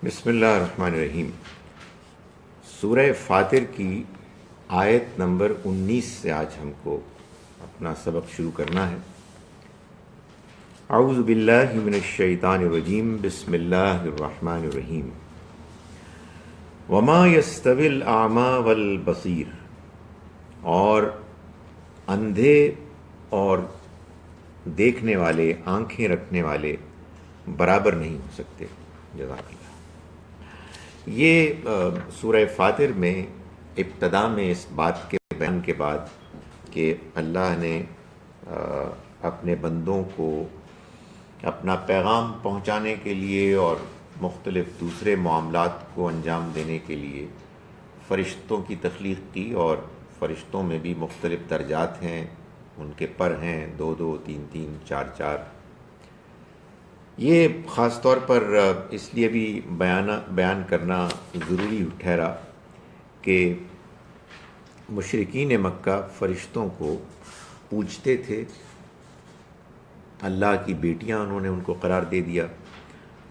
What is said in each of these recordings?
بسم اللہ الرحمن الرحیم۔ سورہ فاطر کی آیت نمبر 19 سے آج ہم کو اپنا سبق شروع کرنا ہے۔ اعوذ باللہ من الشیطان الرجیم، بسم اللہ الرحمن الرحیم۔ وما یستوی الاعمی والبصیر، اور اندھے اور دیکھنے والے، آنکھیں رکھنے والے برابر نہیں ہو سکتے۔ جزاک اللہ۔ یہ سورہ فاطر میں ابتدا میں اس بات کے بیان کے بعد کہ اللہ نے اپنے بندوں کو اپنا پیغام پہنچانے کے لیے اور مختلف دوسرے معاملات کو انجام دینے کے لیے فرشتوں کی تخلیق کی، اور فرشتوں میں بھی مختلف درجات ہیں، ان کے پر ہیں 2 2 3 3 4 4۔ یہ خاص طور پر اس لیے بھی بیان کرنا ضروری ٹھہرا کہ مشرکین مکہ فرشتوں کو پوجتے تھے، اللہ کی بیٹیاں انہوں نے ان کو قرار دے دیا،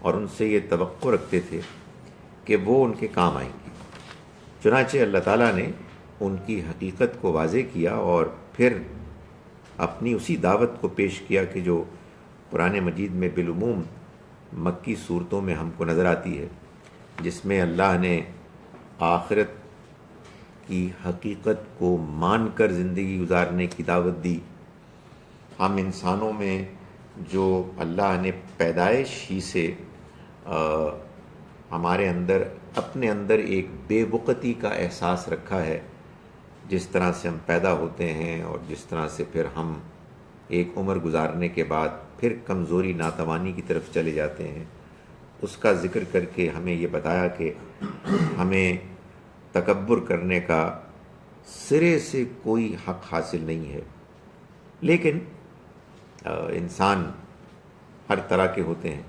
اور ان سے یہ توقع رکھتے تھے کہ وہ ان کے کام آئیں گی۔ چنانچہ اللہ تعالیٰ نے ان کی حقیقت کو واضح کیا اور پھر اپنی اسی دعوت کو پیش کیا کہ جو قرآن مجید میں بالعموم مکی صورتوں میں ہم کو نظر آتی ہے، جس میں اللہ نے آخرت کی حقیقت کو مان کر زندگی گزارنے کی دعوت دی۔ ہم انسانوں میں جو اللہ نے پیدائش ہی سے ہمارے اندر اپنے اندر ایک بے وقتی کا احساس رکھا ہے، جس طرح سے ہم پیدا ہوتے ہیں اور جس طرح سے پھر ہم ایک عمر گزارنے کے بعد پھر کمزوری ناتوانی کی طرف چلے جاتے ہیں، اس کا ذکر کر کے ہمیں یہ بتایا کہ ہمیں تکبر کرنے کا سرے سے کوئی حق حاصل نہیں ہے۔ لیکن انسان ہر طرح کے ہوتے ہیں۔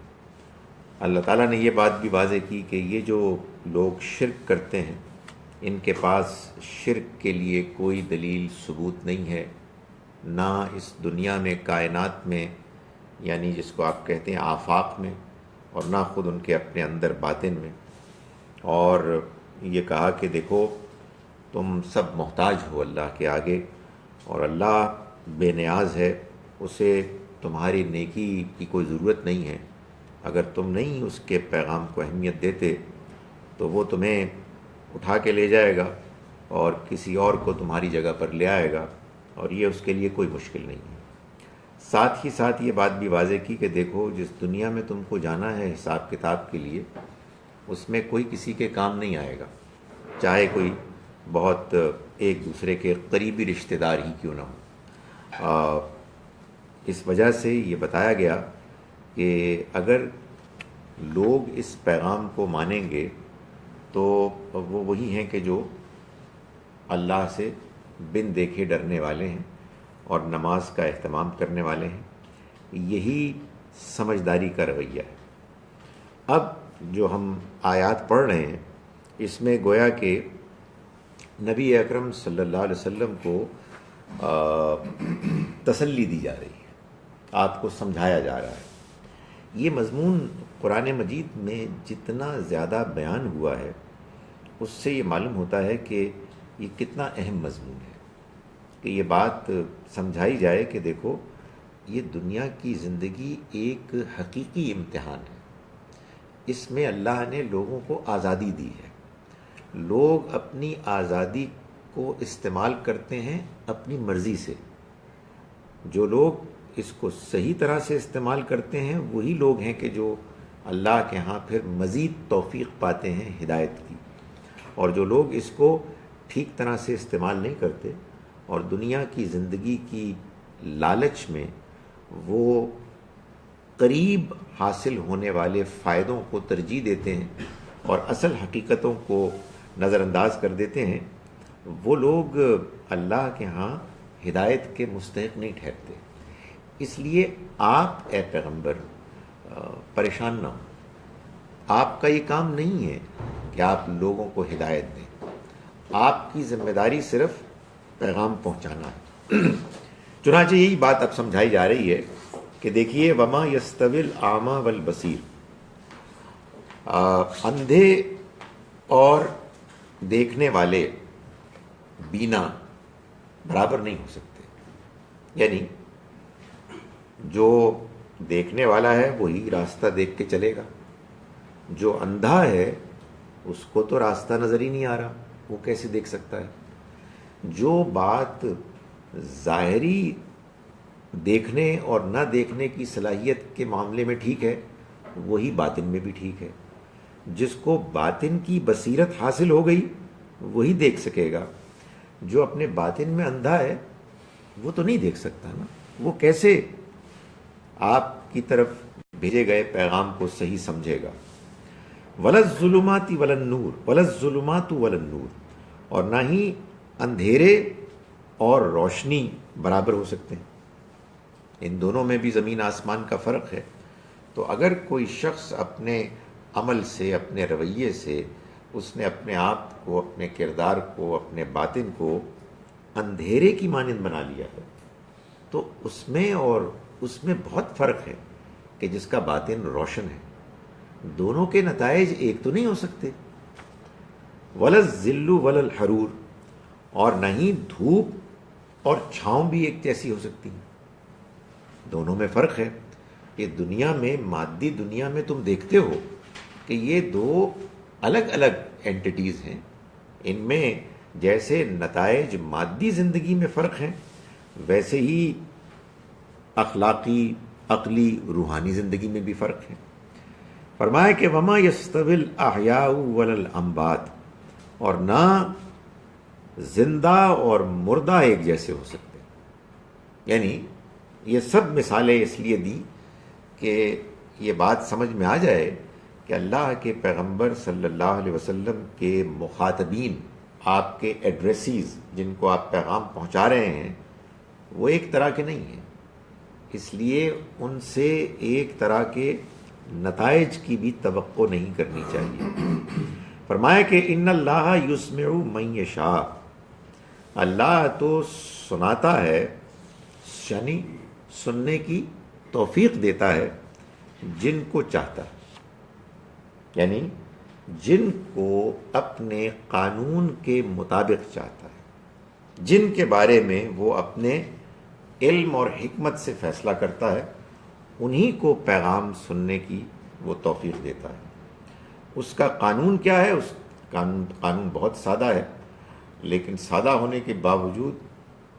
اللہ تعالیٰ نے یہ بات بھی واضح کی کہ یہ جو لوگ شرک کرتے ہیں، ان کے پاس شرک کے لیے کوئی دلیل ثبوت نہیں ہے، نہ اس دنیا میں کائنات میں، یعنی جس کو آپ کہتے ہیں آفاق میں، اور نہ خود ان کے اپنے اندر باطن میں۔ اور یہ کہا کہ دیکھو تم سب محتاج ہو اللہ کے آگے، اور اللہ بے نیاز ہے، اسے تمہاری نیکی کی کوئی ضرورت نہیں ہے۔ اگر تم نہیں اس کے پیغام کو اہمیت دیتے تو وہ تمہیں اٹھا کے لے جائے گا اور کسی اور کو تمہاری جگہ پر لے آئے گا، اور یہ اس کے لیے کوئی مشکل نہیں ہے۔ ساتھ ہی ساتھ یہ بات بھی واضح کی کہ دیکھو جس دنیا میں تم کو جانا ہے حساب کتاب کے لیے، اس میں کوئی کسی کے کام نہیں آئے گا، چاہے کوئی بہت ایک دوسرے کے قریبی رشتہ دار ہی کیوں نہ ہو۔ اس وجہ سے یہ بتایا گیا کہ اگر لوگ اس پیغام کو مانیں گے تو وہ وہی ہیں کہ جو اللہ سے بن دیکھے ڈرنے والے ہیں اور نماز کا اہتمام کرنے والے ہیں۔ یہی سمجھداری کا رویہ ہے۔ اب جو ہم آیات پڑھ رہے ہیں، اس میں گویا کہ نبی اکرم صلی اللہ علیہ وسلم کو تسلی دی جا رہی ہے، آپ کو سمجھایا جا رہا ہے۔ یہ مضمون قرآن مجید میں جتنا زیادہ بیان ہوا ہے، اس سے یہ معلوم ہوتا ہے کہ یہ کتنا اہم مضمون ہے، کہ یہ بات سمجھائی جائے کہ دیکھو یہ دنیا کی زندگی ایک حقیقی امتحان ہے۔ اس میں اللہ نے لوگوں کو آزادی دی ہے، لوگ اپنی آزادی کو استعمال کرتے ہیں اپنی مرضی سے۔ جو لوگ اس کو صحیح طرح سے استعمال کرتے ہیں وہی لوگ ہیں کہ جو اللہ کے ہاں پھر مزید توفیق پاتے ہیں ہدایت کی، اور جو لوگ اس کو ٹھیک طرح سے استعمال نہیں کرتے اور دنیا کی زندگی کی لالچ میں وہ قریب حاصل ہونے والے فائدوں کو ترجیح دیتے ہیں اور اصل حقیقتوں کو نظر انداز کر دیتے ہیں، وہ لوگ اللہ کے ہاں ہدایت کے مستحق نہیں ٹھہرتے۔ اس لیے آپ اے پیغمبر پریشان نہ ہوں، آپ کا یہ کام نہیں ہے کہ آپ لوگوں کو ہدایت دیں، آپ کی ذمہ داری صرف پیغام پہنچانا ہے۔ چنانچہ یہی بات اب سمجھائی جا رہی ہے کہ دیکھیے وما یستوی الاعمی والبصیر، اندھے اور دیکھنے والے بینا برابر نہیں ہو سکتے. یعنی جو دیکھنے والا ہے وہی راستہ دیکھ کے چلے گا، جو اندھا ہے اس کو تو راستہ نظر ہی نہیں آ رہا، وہ کیسے دیکھ سکتا ہے؟ جو بات ظاہری دیکھنے اور نہ دیکھنے کی صلاحیت کے معاملے میں ٹھیک ہے وہی باطن میں بھی ٹھیک ہے. جس کو باطن کی بصیرت حاصل ہو گئی وہی دیکھ سکے گا. جو اپنے باطن میں اندھا ہے وہ تو نہیں دیکھ سکتا نا، وہ کیسے آپ کی طرف بھیجے گئے پیغام کو صحیح سمجھے گا. وَلَا الظُّلُمَاتِ وَلَا النُّورُ وَلَا الظُّلُمَاتُ وَلَا النُّورُ، اور نہ ہی اندھیرے اور روشنی برابر ہو سکتے ہیں. ان دونوں میں بھی زمین آسمان کا فرق ہے. تو اگر کوئی شخص اپنے عمل سے، اپنے رویے سے، اس نے اپنے آپ کو، اپنے کردار کو، اپنے باطن کو اندھیرے کی مانند بنا لیا ہے تو اس میں اور اس میں بہت فرق ہے کہ جس کا باطن روشن ہے. دونوں کے نتائج ایک تو نہیں ہو سکتے. وَلَا الظِّلُّ وَلَا الْحَرُورُ، اور نہ ہی دھوپ اور چھاؤں بھی ایک جیسی ہو سکتی ہیں. دونوں میں فرق ہے. کہ دنیا میں، مادی دنیا میں تم دیکھتے ہو کہ یہ دو الگ الگ اینٹیٹیز ہیں. ان میں جیسے نتائج مادی زندگی میں فرق ہیں ویسے ہی اخلاقی، عقلی، روحانی زندگی میں بھی فرق ہے. فرمایا کہ وما یستوی الاحیاء ولا الاموات، اور نہ زندہ اور مردہ ایک جیسے ہو سکتے. یعنی یہ سب مثالیں اس لیے دی کہ یہ بات سمجھ میں آ جائے کہ اللہ کے پیغمبر صلی اللہ علیہ وسلم کے مخاطبین، آپ کے ایڈریسیز جن کو آپ پیغام پہنچا رہے ہیں، وہ ایک طرح کے نہیں ہیں. اس لیے ان سے ایک طرح کے نتائج کی بھی توقع نہیں کرنی چاہیے. فرمایا کہ ان اللہ یسمع من یشاء، اللہ تو سناتا ہے، یعنی سننے کی توفیق دیتا ہے جن کو چاہتا ہے. یعنی جن کو اپنے قانون کے مطابق چاہتا ہے، جن کے بارے میں وہ اپنے علم اور حکمت سے فیصلہ کرتا ہے، انہی کو پیغام سننے کی وہ توفیق دیتا ہے. اس کا قانون کیا ہے؟ اس قانون بہت سادہ ہے، لیکن سادہ ہونے کے باوجود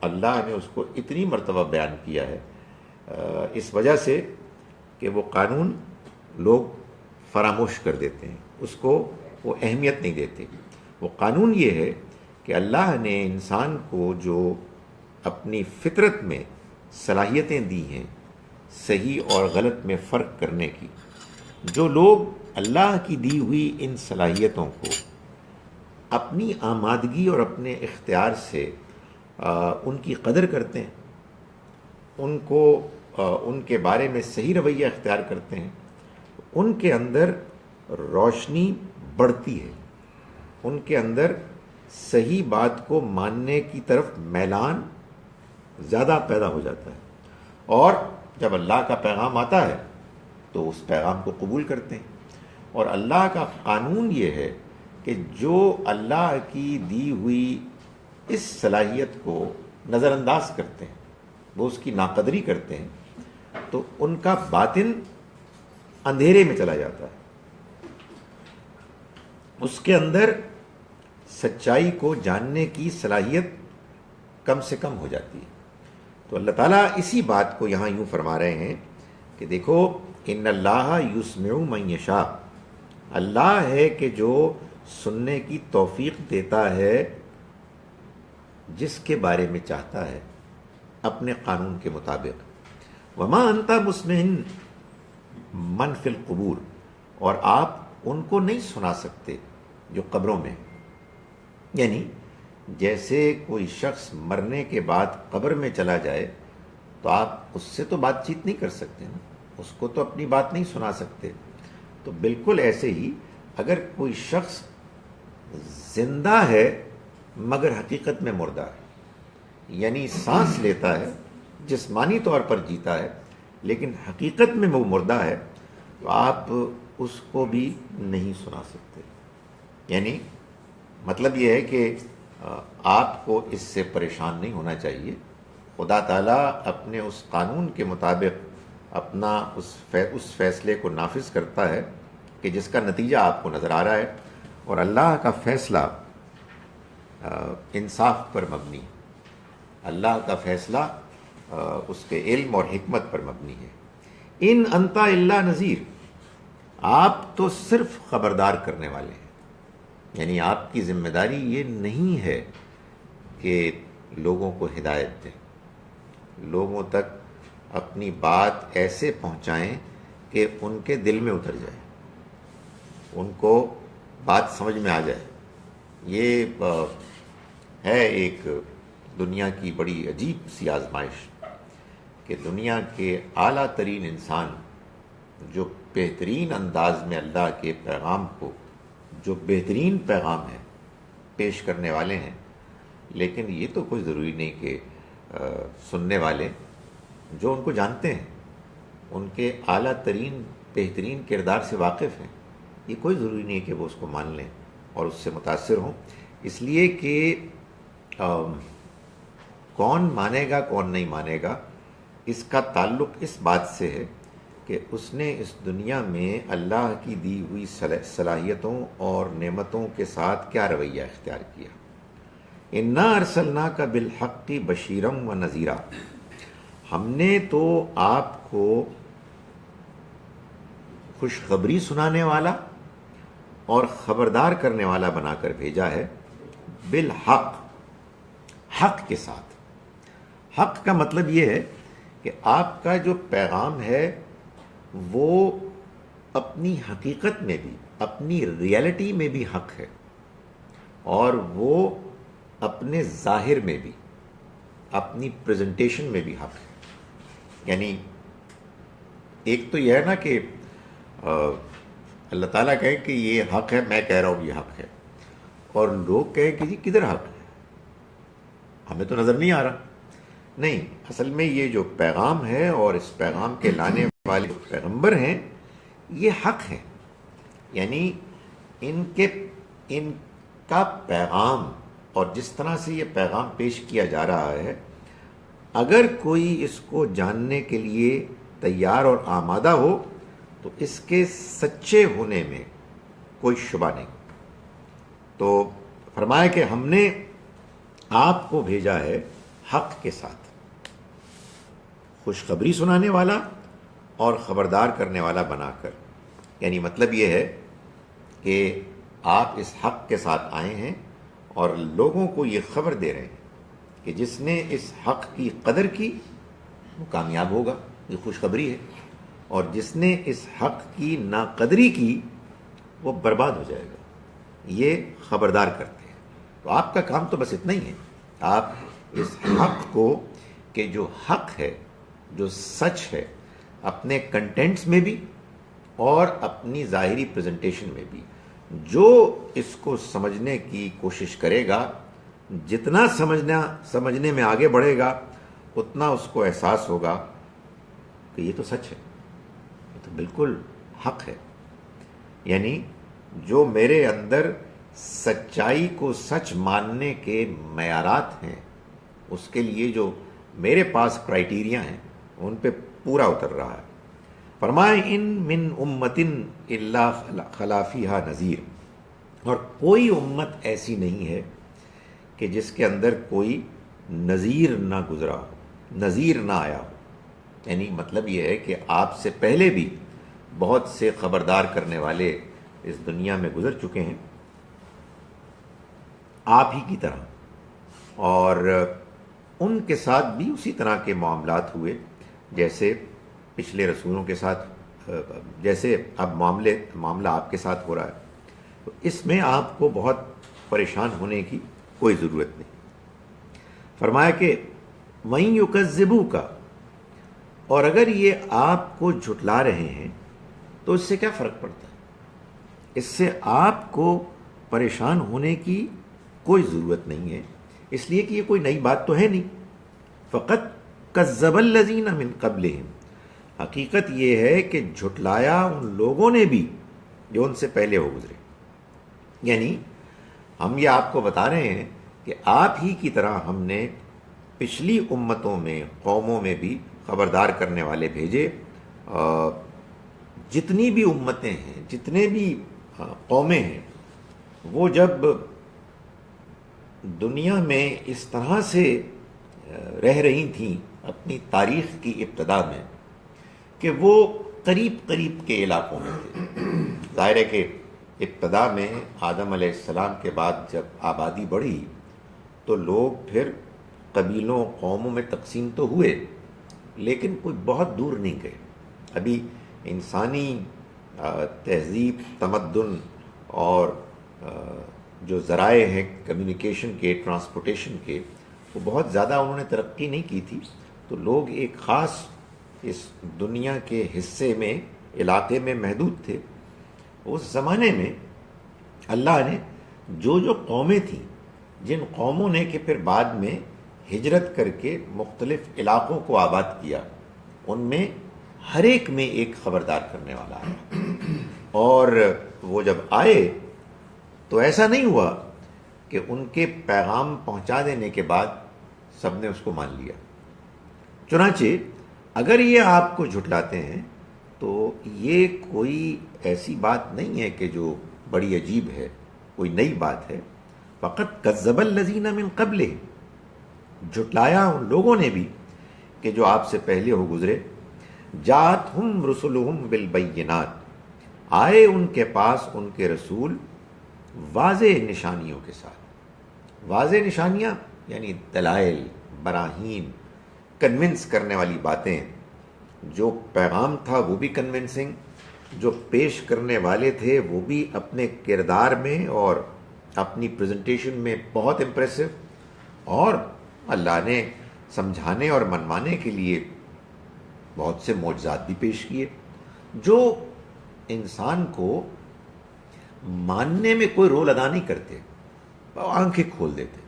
اللہ نے اس کو اتنی مرتبہ بیان کیا ہے اس وجہ سے کہ وہ قانون لوگ فراموش کر دیتے ہیں، اس کو وہ اہمیت نہیں دیتے. وہ قانون یہ ہے کہ اللہ نے انسان کو جو اپنی فطرت میں صلاحیتیں دی ہیں صحیح اور غلط میں فرق کرنے کی، جو لوگ اللہ کی دی ہوئی ان صلاحیتوں کو اپنی آمادگی اور اپنے اختیار سے ان کی قدر کرتے ہیں، ان کو ان کے بارے میں صحیح رویہ اختیار کرتے ہیں، ان کے اندر روشنی بڑھتی ہے، ان کے اندر صحیح بات کو ماننے کی طرف میلان زیادہ پیدا ہو جاتا ہے. اور جب اللہ کا پیغام آتا ہے تو اس پیغام کو قبول کرتے ہیں. اور اللہ کا قانون یہ ہے کہ جو اللہ کی دی ہوئی اس صلاحیت کو نظر انداز کرتے ہیں، وہ اس کی ناقدری کرتے ہیں، تو ان کا باطن اندھیرے میں چلا جاتا ہے. اس کے اندر سچائی کو جاننے کی صلاحیت کم سے کم ہو جاتی ہے. تو اللہ تعالیٰ اسی بات کو یہاں یوں فرما رہے ہیں کہ دیکھو ان اللہ یسمع من یشاء، اللہ ہے کہ جو سننے کی توفیق دیتا ہے جس کے بارے میں چاہتا ہے اپنے قانون کے مطابق. وما انت مسمع من فی القبور، اور آپ ان کو نہیں سنا سکتے جو قبروں میں. یعنی جیسے کوئی شخص مرنے کے بعد قبر میں چلا جائے تو آپ اس سے تو بات چیت نہیں کر سکتے نا، اس کو تو اپنی بات نہیں سنا سکتے. تو بالکل ایسے ہی اگر کوئی شخص زندہ ہے مگر حقیقت میں مردہ ہے، یعنی سانس لیتا ہے، جسمانی طور پر جیتا ہے لیکن حقیقت میں وہ مردہ ہے، تو آپ اس کو بھی نہیں سنا سکتے. یعنی مطلب یہ ہے کہ آپ کو اس سے پریشان نہیں ہونا چاہیے. خدا تعالیٰ اپنے اس قانون کے مطابق اپنا اس فیصلے کو نافذ کرتا ہے کہ جس کا نتیجہ آپ کو نظر آ رہا ہے، اور اللہ کا فیصلہ انصاف پر مبنی، اللہ کا فیصلہ اس کے علم اور حکمت پر مبنی ہے. ان انت الا نذیر، آپ تو صرف خبردار کرنے والے ہیں. یعنی آپ کی ذمہ داری یہ نہیں ہے کہ لوگوں کو ہدایت دیں، لوگوں تک اپنی بات ایسے پہنچائیں کہ ان کے دل میں اتر جائے، ان کو بات سمجھ میں آ جائے. یہ ہے ایک دنیا کی بڑی عجیب سی آزمائش کہ دنیا کے اعلیٰ ترین انسان جو بہترین انداز میں اللہ کے پیغام کو، جو بہترین پیغام ہے، پیش کرنے والے ہیں، لیکن یہ تو کوئی ضروری نہیں کہ سننے والے جو ان کو جانتے ہیں، ان کے اعلیٰ ترین بہترین کردار سے واقف ہیں، یہ کوئی ضروری نہیں ہے کہ وہ اس کو مان لیں اور اس سے متاثر ہوں. اس لیے کہ کون مانے گا کون نہیں مانے گا، اس کا تعلق اس بات سے ہے کہ اس نے اس دنیا میں اللہ کی دی ہوئی صلاحیتوں اور نعمتوں کے ساتھ کیا رویہ اختیار کیا. انا ارسلناک بالحق بشیرا و نذیرا، ہم نے تو آپ کو خوشخبری سنانے والا اور خبردار کرنے والا بنا کر بھیجا ہے. بالحق، حق کے ساتھ. حق کا مطلب یہ ہے کہ آپ کا جو پیغام ہے وہ اپنی حقیقت میں بھی، اپنی ریئلٹی میں بھی حق ہے، اور وہ اپنے ظاہر میں بھی، اپنی پریزنٹیشن میں بھی حق ہے. یعنی ایک تو یہ ہے نا کہ اللہ تعالیٰ کہے کہ یہ حق ہے، میں کہہ رہا ہوں یہ حق ہے، اور لوگ کہیں کہ جی کدھر حق ہے، ہمیں تو نظر نہیں آ رہا. نہیں، اصل میں یہ جو پیغام ہے اور اس پیغام کے لانے والے جو پیغمبر ہیں یہ حق ہے. یعنی ان کا پیغام اور جس طرح سے یہ پیغام پیش کیا جا رہا ہے، اگر کوئی اس کو جاننے کے لیے تیار اور آمادہ ہو تو اس کے سچے ہونے میں کوئی شبہ نہیں. تو فرمایا کہ ہم نے آپ کو بھیجا ہے حق کے ساتھ، خوشخبری سنانے والا اور خبردار کرنے والا بنا کر. یعنی مطلب یہ ہے کہ آپ اس حق کے ساتھ آئے ہیں اور لوگوں کو یہ خبر دے رہے ہیں کہ جس نے اس حق کی قدر کی وہ کامیاب ہوگا، یہ خوشخبری ہے، اور جس نے اس حق کی ناقدری کی وہ برباد ہو جائے گا، یہ خبردار کرتے ہیں. تو آپ کا کام تو بس اتنا ہی ہے، آپ اس حق کو کہ جو حق ہے، جو سچ ہے، اپنے کنٹینٹس میں بھی اور اپنی ظاہری پریزنٹیشن میں بھی، جو اس کو سمجھنے کی کوشش کرے گا، جتنا سمجھنے میں آگے بڑھے گا، اتنا اس کو احساس ہوگا کہ یہ تو سچ ہے، یہ تو بالکل حق ہے. یعنی جو میرے اندر سچائی کو سچ ماننے کے معیارات ہیں، اس کے لیے جو میرے پاس کرائیٹیریا ہیں، ان پہ پورا اتر رہا ہے. فرمائے ان من امتن الا خلا فیہا نذیر، اور کوئی امت ایسی نہیں ہے کہ جس کے اندر کوئی نذیر نہ گزرا ہو، نذیر نہ آیا ہو. یعنی مطلب یہ ہے کہ آپ سے پہلے بھی بہت سے خبردار کرنے والے اس دنیا میں گزر چکے ہیں آپ ہی کی طرح، اور ان کے ساتھ بھی اسی طرح کے معاملات ہوئے جیسے پچھلے رسولوں کے ساتھ، جیسے اب معاملہ آپ کے ساتھ ہو رہا ہے. تو اس میں آپ کو بہت پریشان ہونے کی کوئی ضرورت نہیں. فرمایا کہ وَإِن يُكَذِّبُوكَ، اور اگر یہ آپ کو جھٹلا رہے ہیں تو اس سے کیا فرق پڑتا ہے؟ اس سے آپ کو پریشان ہونے کی کوئی ضرورت نہیں ہے، اس لیے کہ یہ کوئی نئی بات تو ہے نہیں. فقط کذب الذین من قبلہم، حقیقت یہ ہے کہ جھٹلایا ان لوگوں نے بھی جو ان سے پہلے ہو گزرے. یعنی ہم یہ آپ کو بتا رہے ہیں کہ آپ ہی کی طرح ہم نے پچھلی امتوں میں، قوموں میں بھی خبردار کرنے والے بھیجے. جتنی بھی امتیں ہیں، جتنے بھی قومیں ہیں، وہ جب دنیا میں اس طرح سے رہ رہی تھیں اپنی تاریخ کی ابتدا میں کہ وہ قریب قریب کے علاقوں میں تھے. ظاہر ہے کہ ابتدا میں آدم علیہ السلام کے بعد جب آبادی بڑھی تو لوگ پھر قبیلوں، قوموں میں تقسیم تو ہوئے، لیکن کوئی بہت دور نہیں گئے. ابھی انسانی تہذیب، تمدن اور جو ذرائع ہیں کمیونیکیشن کے، ٹرانسپورٹیشن کے، وہ بہت زیادہ انہوں نے ترقی نہیں کی تھی. تو لوگ ایک خاص اس دنیا کے حصے میں، علاقے میں محدود تھے. اس زمانے میں اللہ نے جو قومیں تھیں، جن قوموں نے کہ پھر بعد میں ہجرت کر کے مختلف علاقوں کو آباد کیا، ان میں ہر ایک میں ایک خبردار کرنے والا آیا. اور وہ جب آئے تو ایسا نہیں ہوا کہ ان کے پیغام پہنچا دینے کے بعد سب نے اس کو مان لیا. چنانچہ اگر یہ آپ کو جھٹلاتے ہیں تو یہ کوئی ایسی بات نہیں ہے کہ جو بڑی عجیب ہے، کوئی نئی بات ہے. فقط کذب الذین من قبل، جھٹلایا ان لوگوں نے بھی کہ جو آپ سے پہلے ہو گزرے. جاءتہم رسلہم بالبینات، آئے ان کے پاس ان کے رسول واضح نشانیوں کے ساتھ. واضح نشانیاں یعنی دلائل، براہین، کنونس کرنے والی باتیں. جو پیغام تھا وہ بھی کنونسنگ، جو پیش کرنے والے تھے وہ بھی اپنے کردار میں اور اپنی پریزنٹیشن میں بہت امپریسو، اور اللہ نے سمجھانے اور منوانے کے لیے بہت سے معجزات بھی پیش کیے جو انسان کو ماننے میں کوئی رول ادا نہیں کرتے، آنکھیں کھول دیتے.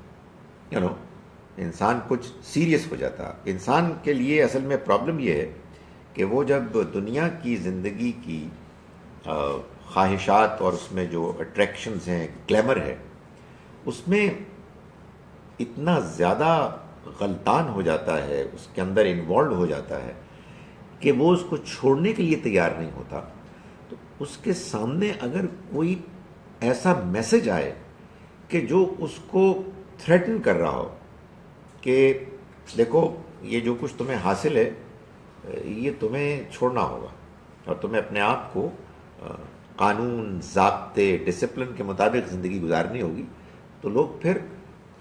انسان کچھ سیریس ہو جاتا. انسان کے لیے اصل میں پرابلم یہ ہے کہ وہ جب دنیا کی زندگی کی خواہشات اور اس میں جو اٹریکشنز ہیں، گلیمر ہے، اس میں اتنا زیادہ غلطان ہو جاتا ہے، اس کے اندر انوالوڈ ہو جاتا ہے کہ وہ اس کو چھوڑنے کے لیے تیار نہیں ہوتا. تو اس کے سامنے اگر کوئی ایسا میسج آئے کہ جو اس کو تھریٹن کر رہا ہو کہ دیکھو یہ جو کچھ تمہیں حاصل ہے یہ تمہیں چھوڑنا ہوگا اور تمہیں اپنے آپ کو قانون، ضابطے، ڈسپلن کے مطابق زندگی گزارنی ہوگی، تو لوگ پھر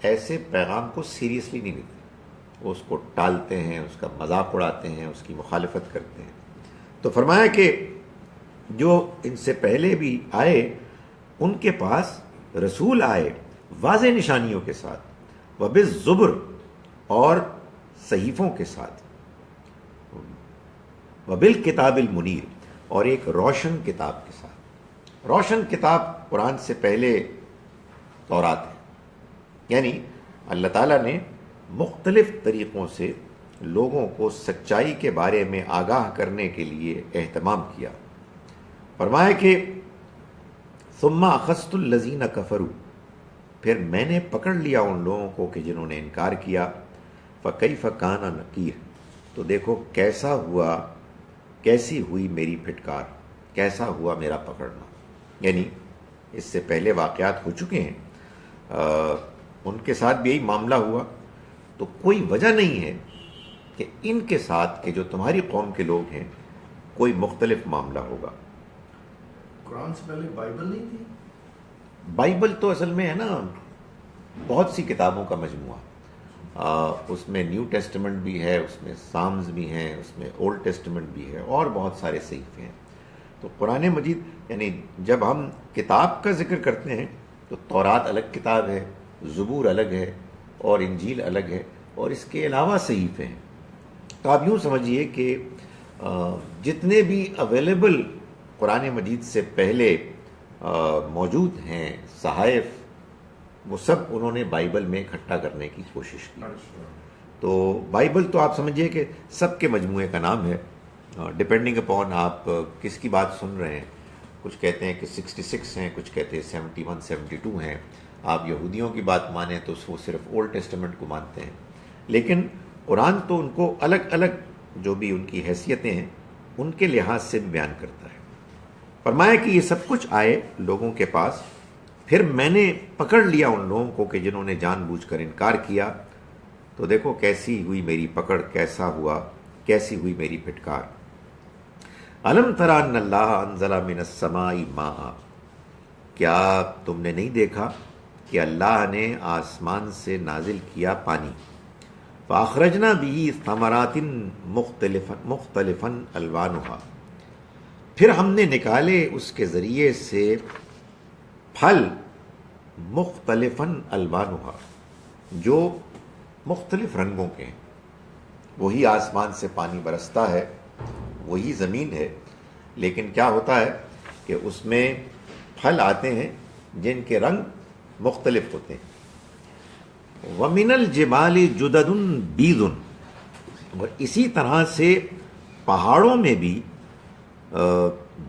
ایسے پیغام کو سیریسلی نہیں لیتے. وہ اس کو ٹالتے ہیں، اس کا مذاق اڑاتے ہیں، اس کی مخالفت کرتے ہیں. تو فرمایا کہ جو ان سے پہلے بھی آئے ان کے پاس رسول آئے واضح نشانیوں کے ساتھ، وبالزبر، اور صحیفوں کے ساتھ، وبالکتاب المنیر، اور ایک روشن کتاب کے ساتھ. روشن کتاب قرآن سے پہلے تورات ہے. یعنی اللہ تعالیٰ نے مختلف طریقوں سے لوگوں کو سچائی کے بارے میں آگاہ کرنے کے لیے اہتمام کیا. فرمایا کہ ثم اخذت الذین کفروا، پھر میں نے پکڑ لیا ان لوگوں کو کہ جنہوں نے انکار کیا. فکیف کان نکیر، تو دیکھو کیسا ہوا، کیسی ہوئی میری پھٹکار، کیسا ہوا میرا پکڑنا. یعنی اس سے پہلے واقعات ہو چکے ہیں، ان کے ساتھ بھی یہی معاملہ ہوا، تو کوئی وجہ نہیں ہے کہ ان کے ساتھ کہ جو تمہاری قوم کے لوگ ہیں کوئی مختلف معاملہ ہوگا. قرآن سے پہلے بائبل نہیں تھی؟ بائبل تو اصل میں ہے نا بہت سی کتابوں کا مجموعہ. اس میں نیو ٹیسٹمنٹ بھی ہے، اس میں سامز بھی ہیں، اس میں اولڈ ٹیسٹمنٹ بھی ہے، اور بہت سارے صحیفے ہیں. تو قرآن مجید یعنی جب ہم کتاب کا ذکر کرتے ہیں تو تورات الگ کتاب ہے، زبور الگ ہے، اور انجیل الگ ہے، اور اس کے علاوہ صحیفے ہیں. تو آپ یوں سمجھیے کہ جتنے بھی اویلیبل قرآن مجید سے پہلے موجود ہیں صحائف، وہ سب انہوں نے بائبل میں اکٹھا کرنے کی کوشش کی. تو بائبل تو آپ سمجھیے کہ سب کے مجموعے کا نام ہے، ڈپینڈنگ اپون آپ کس کی بات سن رہے ہیں. کچھ کہتے ہیں کہ 66 ہیں، کچھ کہتے ہیں 71 72 ہیں. آپ یہودیوں کی بات مانیں تو وہ صرف اولڈ ٹیسٹمنٹ کو مانتے ہیں، لیکن قرآن تو ان کو الگ الگ جو بھی ان کی حیثیتیں ہیں ان کے لحاظ سے بھی بیان کرتا ہے. فرمایا کہ یہ سب کچھ آئے لوگوں کے پاس، پھر میں نے پکڑ لیا ان لوگوں کو کہ جنہوں نے جان بوجھ کر انکار کیا. تو دیکھو کیسی ہوئی میری پکڑ، کیسا ہوا، کیسی ہوئی میری پھٹکار. الم تری ان اللہ انزل من السماء ماء، کیا تم نے نہیں دیکھا کہ اللہ نے آسمان سے نازل کیا پانی. فاخرجنا به ثمرات مختلفا الوانها، پھر ہم نے نکالے اس کے ذریعے سے پھل مختلفا الوانها جو مختلف رنگوں کے ہیں. وہی آسمان سے پانی برستا ہے، وہی زمین ہے، لیکن کیا ہوتا ہے کہ اس میں پھل آتے ہیں جن کے رنگ مختلف ہوتے ہیں. وَمِنَ الْجِبَالِ جُدَدٌ بِيضٌ، اور اسی طرح سے پہاڑوں میں بھی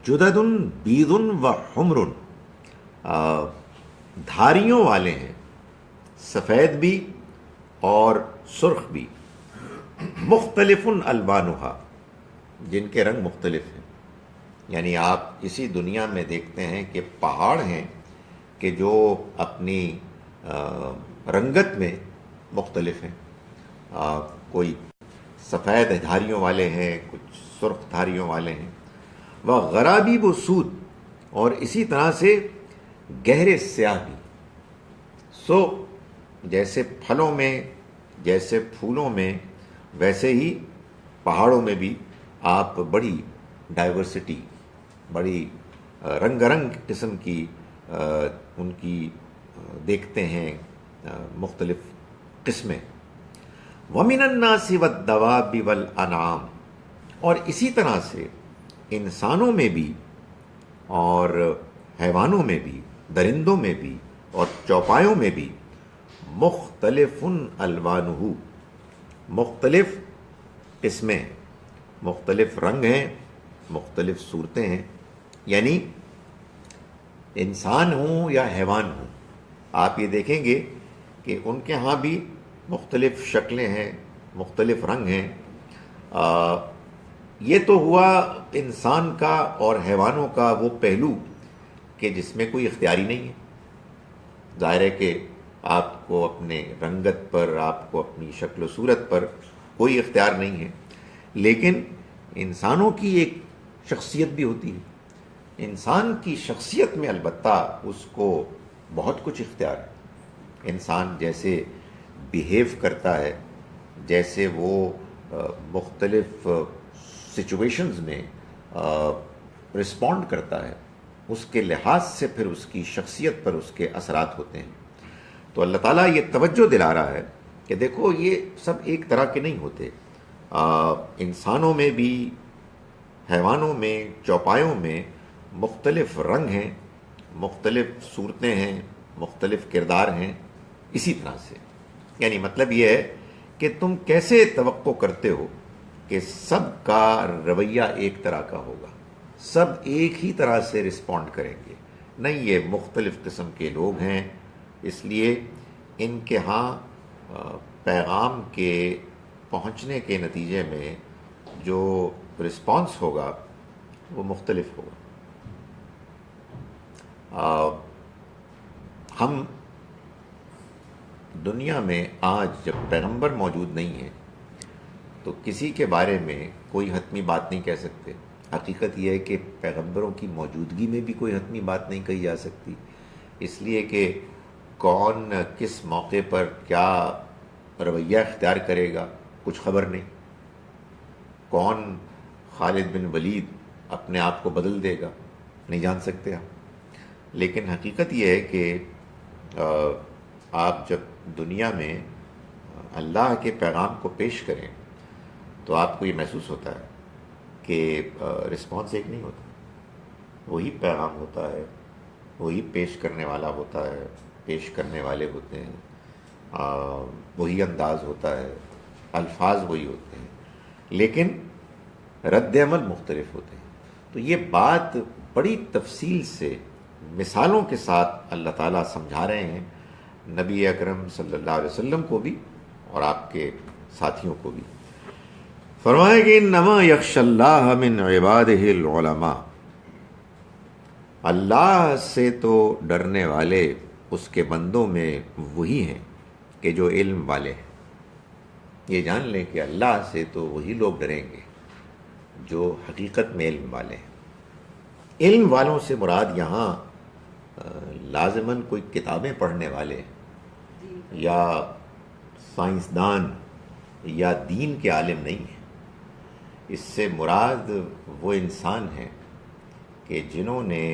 جُدَدٌ بِيضٌ وَحُمْرٌ، دھاریوں والے ہیں، سفید بھی اور سرخ بھی. مختلف الوانها، جن کے رنگ مختلف ہیں. یعنی آپ اسی دنیا میں دیکھتے ہیں کہ پہاڑ ہیں کہ جو اپنی رنگت میں مختلف ہیں، کوئی سفید دھاریوں والے ہیں، کچھ سرخ دھاریوں والے ہیں. وغرابیب سود، اور اسی طرح سے گہرے سیاہ بھی. سو جیسے پھلوں میں، جیسے پھولوں میں، ویسے ہی پہاڑوں میں بھی آپ بڑی ڈائیورسٹی، بڑی رنگ رنگ قسم کی ان کی دیکھتے ہیں مختلف قسمیں. وَمِنَ النَّاسِ وَالدَّوَابِ وَالْأَنْعَامِ، اور اسی طرح سے انسانوں میں بھی اور حیوانوں میں بھی، درندوں میں بھی اور چوپایوں میں بھی مختلف الوانہ، مختلف قسمیں، مختلف رنگ ہیں، مختلف صورتیں ہیں. یعنی انسان ہوں یا حیوان ہوں، آپ یہ دیکھیں گے کہ ان کے ہاں بھی مختلف شکلیں ہیں، مختلف رنگ ہیں. یہ تو ہوا انسان کا اور حیوانوں کا وہ پہلو کہ جس میں کوئی اختیاری نہیں ہے. ظاہر ہے کہ آپ کو اپنے رنگت پر، آپ کو اپنی شکل و صورت پر کوئی اختیار نہیں ہے، لیکن انسانوں کی ایک شخصیت بھی ہوتی ہے. انسان کی شخصیت میں البتہ اس کو بہت کچھ اختیار ہے. انسان جیسے بیہیو کرتا ہے، جیسے وہ مختلف سچویشنز میں رسپونڈ کرتا ہے، اس کے لحاظ سے پھر اس کی شخصیت پر اس کے اثرات ہوتے ہیں. تو اللہ تعالیٰ یہ توجہ دلا رہا ہے کہ دیکھو یہ سب ایک طرح کے نہیں ہوتے. انسانوں میں بھی، حیوانوں میں، چوپایوں میں مختلف رنگ ہیں، مختلف صورتیں ہیں، مختلف کردار ہیں. اسی طرح سے یعنی مطلب یہ ہے کہ تم کیسے توقع کرتے ہو کہ سب کا رویہ ایک طرح کا ہوگا، سب ایک ہی طرح سے رسپونڈ کریں گے. نہیں، یہ مختلف قسم کے لوگ ہیں، اس لیے ان کے ہاں پیغام کے پہنچنے کے نتیجے میں جو رسپانس ہوگا وہ مختلف ہوگا. ہم دنیا میں آج جب پیغمبر موجود نہیں ہیں تو کسی کے بارے میں کوئی حتمی بات نہیں کہہ سکتے. حقیقت یہ ہے کہ پیغمبروں کی موجودگی میں بھی کوئی حتمی بات نہیں کہی جا سکتی، اس لیے کہ کون کس موقع پر کیا رویہ اختیار کرے گا کچھ خبر نہیں. کون خالد بن ولید اپنے آپ کو بدل دے گا نہیں جان سکتے آپ. لیکن حقیقت یہ ہے کہ آپ جب دنیا میں اللہ کے پیغام کو پیش کریں تو آپ کو یہ محسوس ہوتا ہے کہ رسپانس ایک نہیں ہوتا. وہی پیغام ہوتا ہے، وہی پیش کرنے والا ہوتا ہے، پیش کرنے والے ہوتے ہیں، وہی انداز ہوتا ہے، الفاظ وہی ہوتے ہیں، لیکن رد عمل مختلف ہوتے ہیں. تو یہ بات بڑی تفصیل سے مثالوں کے ساتھ اللہ تعالیٰ سمجھا رہے ہیں نبی اکرم صلی اللہ علیہ وسلم کو بھی اور آپ کے ساتھیوں کو بھی. فرمایا کہ انما یخشی اللہ من عبادہ العلماء، اللہ سے تو ڈرنے والے اس کے بندوں میں وہی ہیں کہ جو علم والے ہیں. یہ جان لیں کہ اللہ سے تو وہی لوگ ڈریں گے جو حقیقت میں علم والے ہیں. علم والوں سے مراد یہاں لازماً کوئی کتابیں پڑھنے والے یا سائنسدان یا دین کے عالم نہیں ہیں. اس سے مراد وہ انسان ہیں کہ جنہوں نے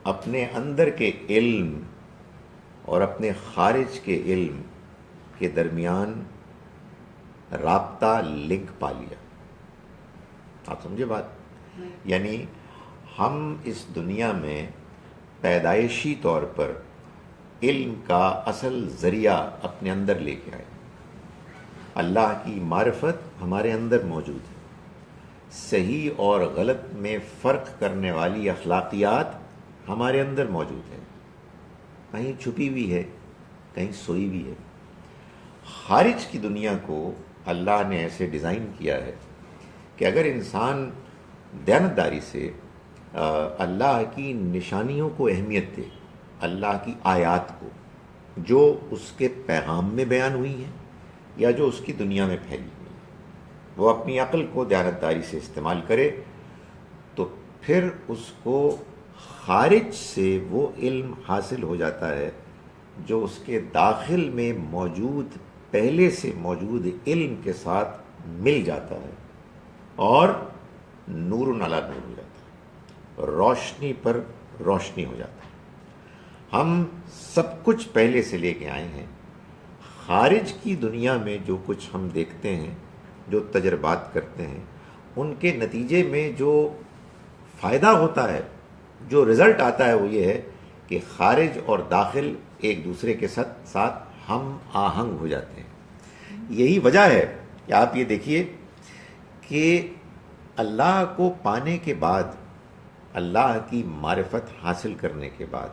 اپنے اندر کے علم اور اپنے خارج کے علم کے درمیان رابطہ لنک پا لیا. آپ سمجھے بات؟ یعنی ہم اس دنیا میں پیدائشی طور پر علم کا اصل ذریعہ اپنے اندر لے کے آئے. اللہ کی معرفت ہمارے اندر موجود ہے. صحیح اور غلط میں فرق کرنے والی اخلاقیات ہمارے اندر موجود ہے. کہیں چھپی ہوئی ہے، کہیں سوئی ہوئی ہے. خارج کی دنیا کو اللہ نے ایسے ڈیزائن کیا ہے کہ اگر انسان دیانتداری سے اللہ کی نشانیوں کو اہمیت دے، اللہ کی آیات کو جو اس کے پیغام میں بیان ہوئی ہیں یا جو اس کی دنیا میں پھیلی ہوئی ہیں، وہ اپنی عقل کو دیانتداری سے استعمال کرے، تو پھر اس کو خارج سے وہ علم حاصل ہو جاتا ہے جو اس کے داخل میں موجود پہلے سے موجود علم کے ساتھ مل جاتا ہے اور نور علی نور ہو جاتا ہے، روشنی پر روشنی ہو جاتا ہے. ہم سب کچھ پہلے سے لے کے آئے ہیں. خارج کی دنیا میں جو کچھ ہم دیکھتے ہیں، جو تجربات کرتے ہیں، ان کے نتیجے میں جو فائدہ ہوتا ہے، جو رزلٹ آتا ہے، وہ یہ ہے کہ خارج اور داخل ایک دوسرے کے ساتھ ہم آہنگ ہو جاتے ہیں. یہی وجہ ہے کہ آپ یہ دیکھیے کہ اللہ کو پانے کے بعد، اللہ کی معرفت حاصل کرنے کے بعد،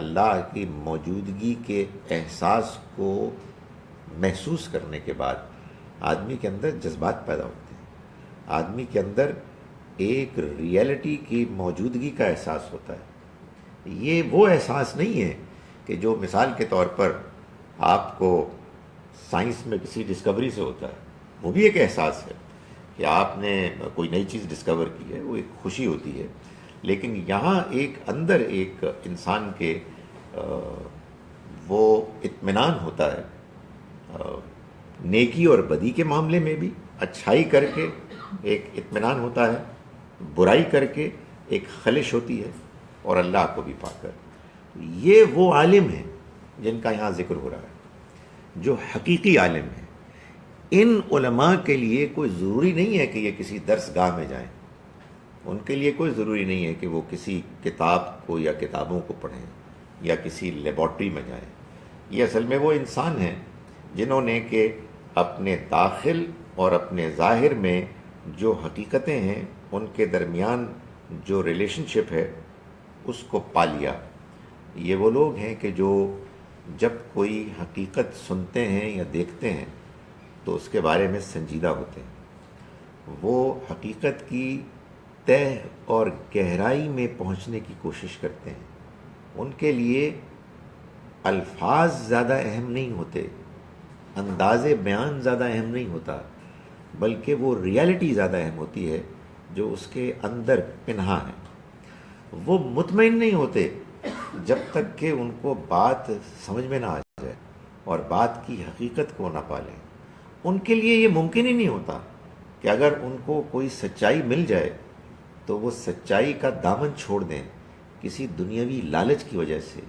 اللہ کی موجودگی کے احساس کو محسوس کرنے کے بعد آدمی کے اندر جذبات پیدا ہوتے ہیں. آدمی کے اندر ایک ریئلٹی کی موجودگی کا احساس ہوتا ہے. یہ وہ احساس نہیں ہے کہ جو مثال کے طور پر آپ کو سائنس میں کسی ڈسکوری سے ہوتا ہے. وہ بھی ایک احساس ہے کہ آپ نے کوئی نئی چیز ڈسکور کی ہے، وہ ایک خوشی ہوتی ہے. لیکن یہاں ایک اندر ایک انسان کے وہ اطمینان ہوتا ہے، نیکی اور بدی کے معاملے میں بھی. اچھائی کر کے ایک اطمینان ہوتا ہے، برائی کر کے ایک خلش ہوتی ہے، اور اللہ کو بھی پا کر. یہ وہ عالم ہیں جن کا یہاں ذکر ہو رہا ہے، جو حقیقی عالم ہیں. ان علماء کے لیے کوئی ضروری نہیں ہے کہ یہ کسی درس گاہ میں جائیں. ان کے لیے کوئی ضروری نہیں ہے کہ وہ کسی کتاب کو یا کتابوں کو پڑھیں یا کسی لیبارٹری میں جائیں. یہ اصل میں وہ انسان ہیں جنہوں نے کہ اپنے داخل اور اپنے ظاہر میں جو حقیقتیں ہیں ان کے درمیان جو ریلیشن شپ ہے اس کو پا لیا. یہ وہ لوگ ہیں کہ جو جب کوئی حقیقت سنتے ہیں یا دیکھتے ہیں تو اس کے بارے میں سنجیدہ ہوتے ہیں. وہ حقیقت کی تہ اور گہرائی میں پہنچنے کی کوشش کرتے ہیں. ان کے لیے الفاظ زیادہ اہم نہیں ہوتے، انداز بیان زیادہ اہم نہیں ہوتا، بلکہ وہ ریالٹی زیادہ اہم ہوتی ہے جو اس کے اندر پنہا ہے. وہ مطمئن نہیں ہوتے جب تک کہ ان کو بات سمجھ میں نہ آ جائے اور بات کی حقیقت کو نہ پالیں. ان کے لیے یہ ممکن ہی نہیں ہوتا کہ اگر ان کو کوئی سچائی مل جائے تو وہ سچائی کا دامن چھوڑ دیں کسی دنیاوی لالچ کی وجہ سے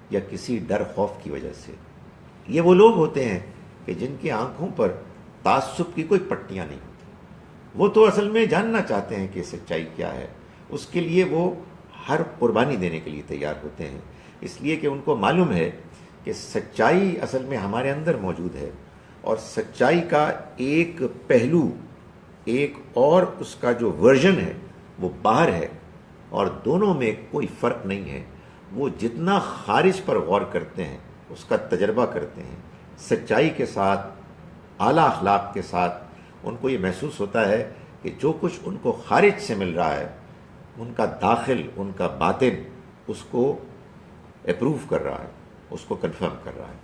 یا کسی ڈر خوف کی وجہ سے. یہ وہ لوگ ہوتے ہیں کہ جن کی آنکھوں پر تعصب کی کوئی پٹیاں نہیں ہوتی. وہ تو اصل میں جاننا چاہتے ہیں کہ سچائی کیا ہے. اس کے لیے وہ ہر قربانی دینے کے لیے تیار ہوتے ہیں، اس لیے کہ ان کو معلوم ہے کہ سچائی اصل میں ہمارے اندر موجود ہے، اور سچائی کا ایک پہلو، ایک اور اس کا جو ورژن ہے وہ باہر ہے، اور دونوں میں کوئی فرق نہیں ہے. وہ جتنا خارج پر غور کرتے ہیں، اس کا تجربہ کرتے ہیں، سچائی کے ساتھ، اعلیٰ اخلاق کے ساتھ، ان کو یہ محسوس ہوتا ہے کہ جو کچھ ان کو خارج سے مل رہا ہے، ان کا داخل، ان کا باطن اس کو اپروو کر رہا ہے، اس کو کنفرم کر رہا ہے.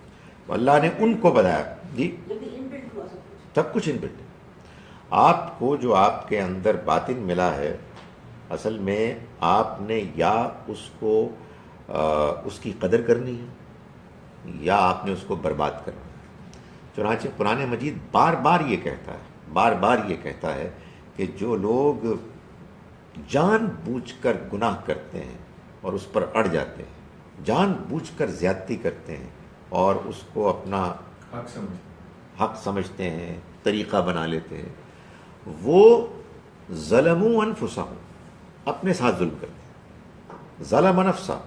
تو اللہ نے ان کو بتایا جی سب کچھ ان بلٹ. آپ کو جو آپ کے اندر باطن ملا ہے، اصل میں آپ نے یا اس کو اس کی قدر کرنی ہے یا آپ نے اس کو برباد کرنا ہے. چنانچہ قرآن مجید بار بار یہ کہتا ہے کہ جو لوگ جان بوجھ کر گناہ کرتے ہیں اور اس پر اڑ جاتے ہیں، جان بوجھ کر زیادتی کرتے ہیں اور اس کو اپنا حق سمجھتے ہیں، طریقہ بنا لیتے ہیں، وہ ظلموا انفسہم، اپنے ساتھ ظلم کرتے ہیں. ظلم نفسہ،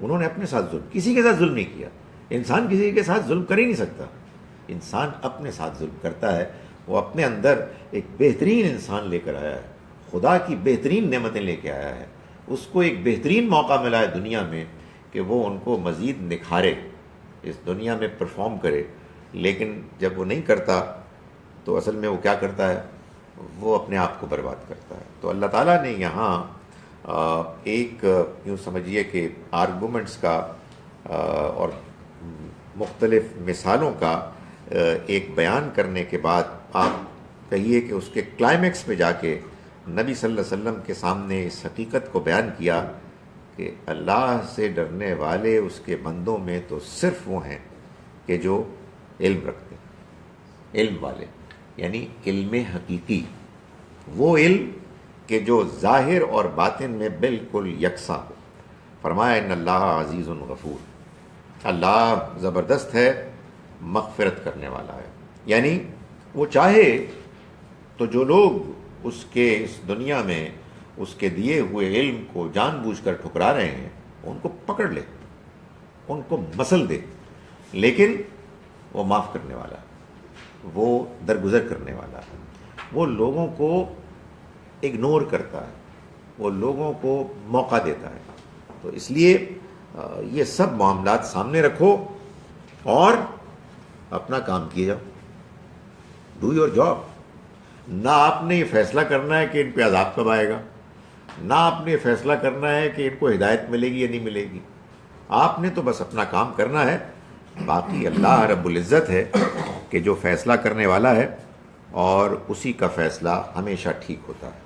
انہوں نے اپنے ساتھ ظلم، کسی کے ساتھ ظلم نہیں کیا. انسان کسی کے ساتھ ظلم کر ہی نہیں سکتا. انسان اپنے ساتھ ظلم کرتا ہے. وہ اپنے اندر ایک بہترین انسان لے کر آیا ہے، خدا کی بہترین نعمتیں لے کے آیا ہے. اس کو ایک بہترین موقع ملا ہے دنیا میں کہ وہ ان کو مزید نکھارے، اس دنیا میں پرفارم کرے. لیکن جب وہ نہیں کرتا تو اصل میں وہ کیا کرتا ہے؟ وہ اپنے آپ کو برباد کرتا ہے. تو اللہ تعالیٰ نے یہاں ایک یوں سمجھیے کہ آرگومنٹس کا اور مختلف مثالوں کا ایک بیان کرنے کے بعد آپ کہیے کہ اس کے کلائمیکس پہ جا کے نبی صلی اللہ علیہ وسلم کے سامنے اس حقیقت کو بیان کیا کہ اللہ سے ڈرنے والے اس کے بندوں میں تو صرف وہ ہیں کہ جو علم رکھتے ہیں، علم والے، یعنی علم حقیقی، وہ علم کہ جو ظاہر اور باطن میں بالکل یکساں ہو. فرمایا ان اللہ عزیز غفور، اللہ زبردست ہے، مغفرت کرنے والا ہے. یعنی وہ چاہے تو جو لوگ اس کے اس دنیا میں اس کے دیے ہوئے علم کو جان بوجھ کر ٹھکرا رہے ہیں ان کو پکڑ لے، ان کو مسل دے، لیکن وہ معاف کرنے والا ہے، وہ درگزر کرنے والا ہے. وہ لوگوں کو اگنور کرتا ہے، وہ لوگوں کو موقع دیتا ہے. تو اس لیے یہ سب معاملات سامنے رکھو اور اپنا کام کیے جاؤ. Do your job. نہ آپ نے یہ فیصلہ کرنا ہے کہ ان پہ عذاب کب آئے گا، نہ آپ نے یہ فیصلہ کرنا ہے کہ ان کو ہدایت ملے گی یا نہیں ملے گی. آپ نے تو بس اپنا کام کرنا ہے. باقی اللہ رب العزت ہے کہ جو فیصلہ کرنے والا ہے اور اسی کا فیصلہ ہمیشہ ٹھیک ہوتا ہے.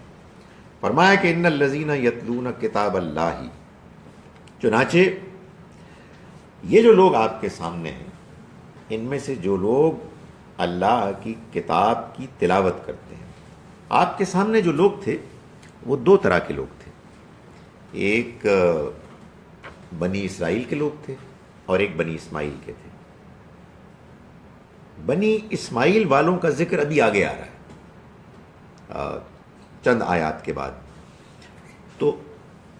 فرمایا کہ ان الذین یتلون کتاب اللہ، چنانچہ یہ جو لوگ آپ کے سامنے ہیں، ان میں سے جو لوگ اللہ کی کتاب کی تلاوت کرتے ہیں. آپ کے سامنے جو لوگ تھے وہ دو طرح کے لوگ تھے. ایک بنی اسرائیل کے لوگ تھے اور ایک بنی اسماعیل کے تھے. بنی اسماعیل والوں کا ذکر ابھی آگے آ رہا ہے چند آیات کے بعد. تو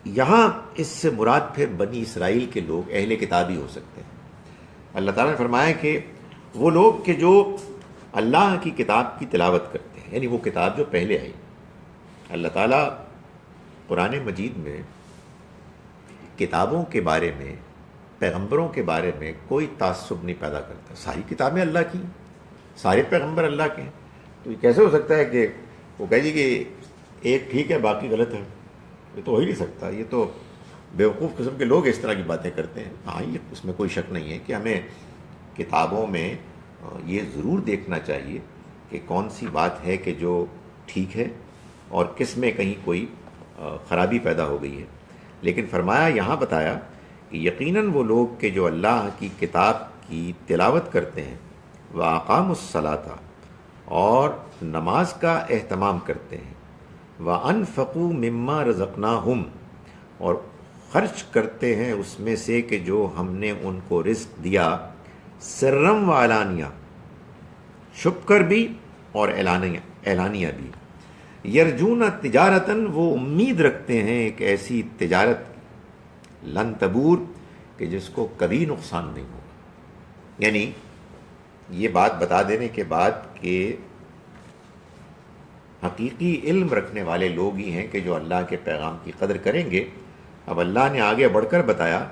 یہاں اس سے مراد پھر بنی اسرائیل کے لوگ اہل کتاب ہی ہو سکتے ہیں. اللہ تعالیٰ نے فرمایا کہ وہ لوگ کہ جو اللہ کی کتاب کی تلاوت کرتے ہیں، یعنی وہ کتاب جو پہلے آئی. اللہ تعالیٰ قرآن مجید میں کتابوں کے بارے میں، پیغمبروں کے بارے میں کوئی تعصب نہیں پیدا کرتا. ساری کتابیں اللہ کی، سارے پیغمبر اللہ کے ہیں. تو یہ کیسے ہو سکتا ہے کہ وہ کہے کہ ایک ٹھیک ہے باقی غلط ہے؟ یہ تو ہو ہی نہیں سکتا. یہ تو بیوقوف قسم کے لوگ اس طرح کی باتیں کرتے ہیں. ہاں، یہ اس میں کوئی شک نہیں ہے کہ ہمیں کتابوں میں یہ ضرور دیکھنا چاہیے کہ کون سی بات ہے کہ جو ٹھیک ہے اور کس میں کہیں کوئی خرابی پیدا ہو گئی ہے. لیکن فرمایا، یہاں بتایا کہ یقیناً وہ لوگ کہ جو اللہ کی کتاب کی تلاوت کرتے ہیں، وَأَقَامُوا الصَّلَاةَ، اور نماز کا اہتمام کرتے ہیں، وَأَنفَقُوا مِمَّا رَزَقْنَاهُمْ، اور خرچ کرتے ہیں اس میں سے کہ جو ہم نے ان کو رزق دیا، سرم و علانیہ، چھپ کر بھی اور اعلانیہ بھی. یرجون تجارتاً، وہ امید رکھتے ہیں ایک ایسی تجارت، لن تبور، کہ جس کو کبھی نقصان نہیں ہوگا. یعنی یہ بات بتا دینے کے بعد کہ حقیقی علم رکھنے والے لوگ ہی ہیں کہ جو اللہ کے پیغام کی قدر کریں گے۔ اب اللہ نے آگے بڑھ کر بتایا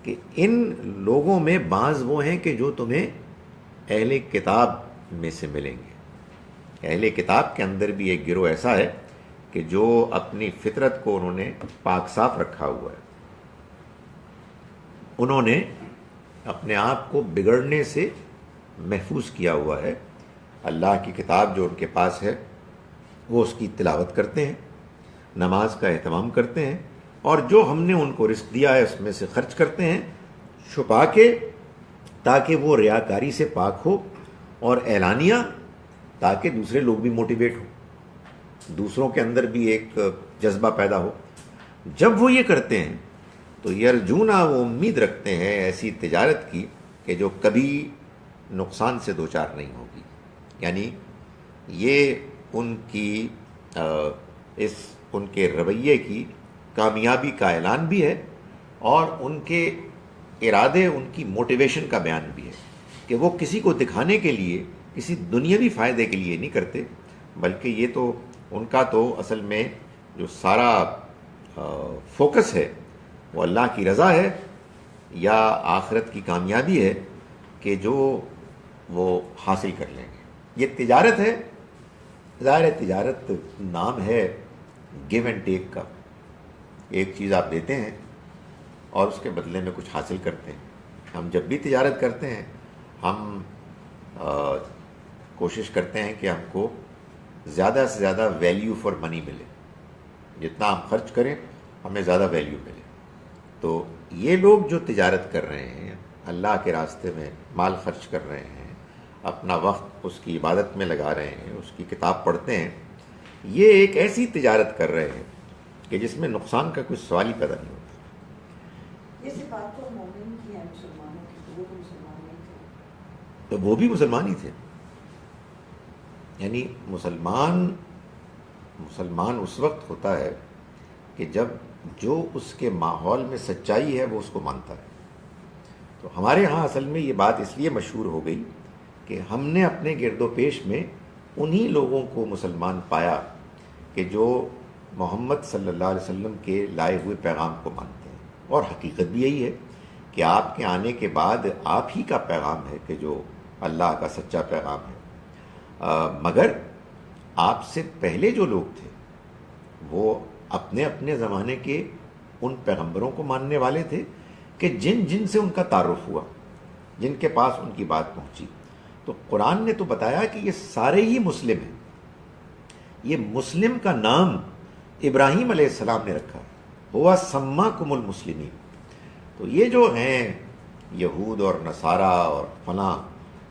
کہ ان لوگوں میں بعض وہ ہیں کہ جو تمہیں اہل کتاب میں سے ملیں گے۔ اہل کتاب کے اندر بھی ایک گروہ ایسا ہے کہ جو اپنی فطرت کو انہوں نے پاک صاف رکھا ہوا ہے، انہوں نے اپنے آپ کو بگڑنے سے محفوظ کیا ہوا ہے۔ اللہ کی کتاب جو ان کے پاس ہے وہ اس کی تلاوت کرتے ہیں، نماز کا اہتمام کرتے ہیں، اور جو ہم نے ان کو رزق دیا ہے اس میں سے خرچ کرتے ہیں چھپا کے، تاکہ وہ ریاکاری سے پاک ہو، اور اعلانیہ تاکہ دوسرے لوگ بھی موٹیویٹ ہوں، دوسروں کے اندر بھی ایک جذبہ پیدا ہو۔ جب وہ یہ کرتے ہیں تو یرجونا، وہ امید رکھتے ہیں ایسی تجارت کی کہ جو کبھی نقصان سے دوچار نہیں ہوگی۔ یعنی یہ ان کی ان کے رویے کی کامیابی کا اعلان بھی ہے، اور ان کے ارادے، ان کی موٹیویشن کا بیان بھی ہے کہ وہ کسی کو دکھانے کے لیے، کسی دنیاوی فائدے کے لیے نہیں کرتے، بلکہ یہ تو ان کا تو اصل میں جو سارا فوکس ہے وہ اللہ کی رضا ہے یا آخرت کی کامیابی ہے کہ جو وہ حاصل کر لیں گے۔ یہ تجارت ہے، ظاہر ہے تجارت نام ہے گیو اینڈ ٹیک کا، ایک چیز آپ دیتے ہیں اور اس کے بدلے میں کچھ حاصل کرتے ہیں۔ ہم جب بھی تجارت کرتے ہیں ہم کوشش کرتے ہیں کہ ہم کو زیادہ سے زیادہ ویلیو فار منی ملے، جتنا ہم خرچ کریں ہمیں زیادہ ویلیو ملے۔ تو یہ لوگ جو تجارت کر رہے ہیں، اللہ کے راستے میں مال خرچ کر رہے ہیں، اپنا وقت اس کی عبادت میں لگا رہے ہیں، اس کی کتاب پڑھتے ہیں، یہ ایک ایسی تجارت کر رہے ہیں کہ جس میں نقصان کا کوئی سوال ہی پیدا نہیں ہوتا۔ یہ بات تو مومن کی ہے، مسلمانوں کی، تو وہ تو مسلمان نہیں تھے، تو وہ بھی مسلمان ہی تھے۔ یعنی مسلمان اس وقت ہوتا ہے کہ جب جو اس کے ماحول میں سچائی ہے وہ اس کو مانتا ہے۔ تو ہمارے ہاں اصل میں یہ بات اس لیے مشہور ہو گئی کہ ہم نے اپنے گرد و پیش میں انہی لوگوں کو مسلمان پایا کہ جو محمد صلی اللہ علیہ وسلم کے لائے ہوئے پیغام کو مانتے ہیں، اور حقیقت بھی یہی ہے کہ آپ کے آنے کے بعد آپ ہی کا پیغام ہے کہ جو اللہ کا سچا پیغام ہے۔ مگر آپ سے پہلے جو لوگ تھے وہ اپنے اپنے زمانے کے ان پیغمبروں کو ماننے والے تھے کہ جن سے ان کا تعارف ہوا، جن کے پاس ان کی بات پہنچی۔ تو قرآن نے تو بتایا کہ یہ سارے ہی مسلم ہیں۔ یہ مسلم کا نام ابراہیم علیہ السلام نے رکھا، ہوا سماکم المسلمین۔ تو یہ جو ہیں یہود اور نصارہ اور فلاں،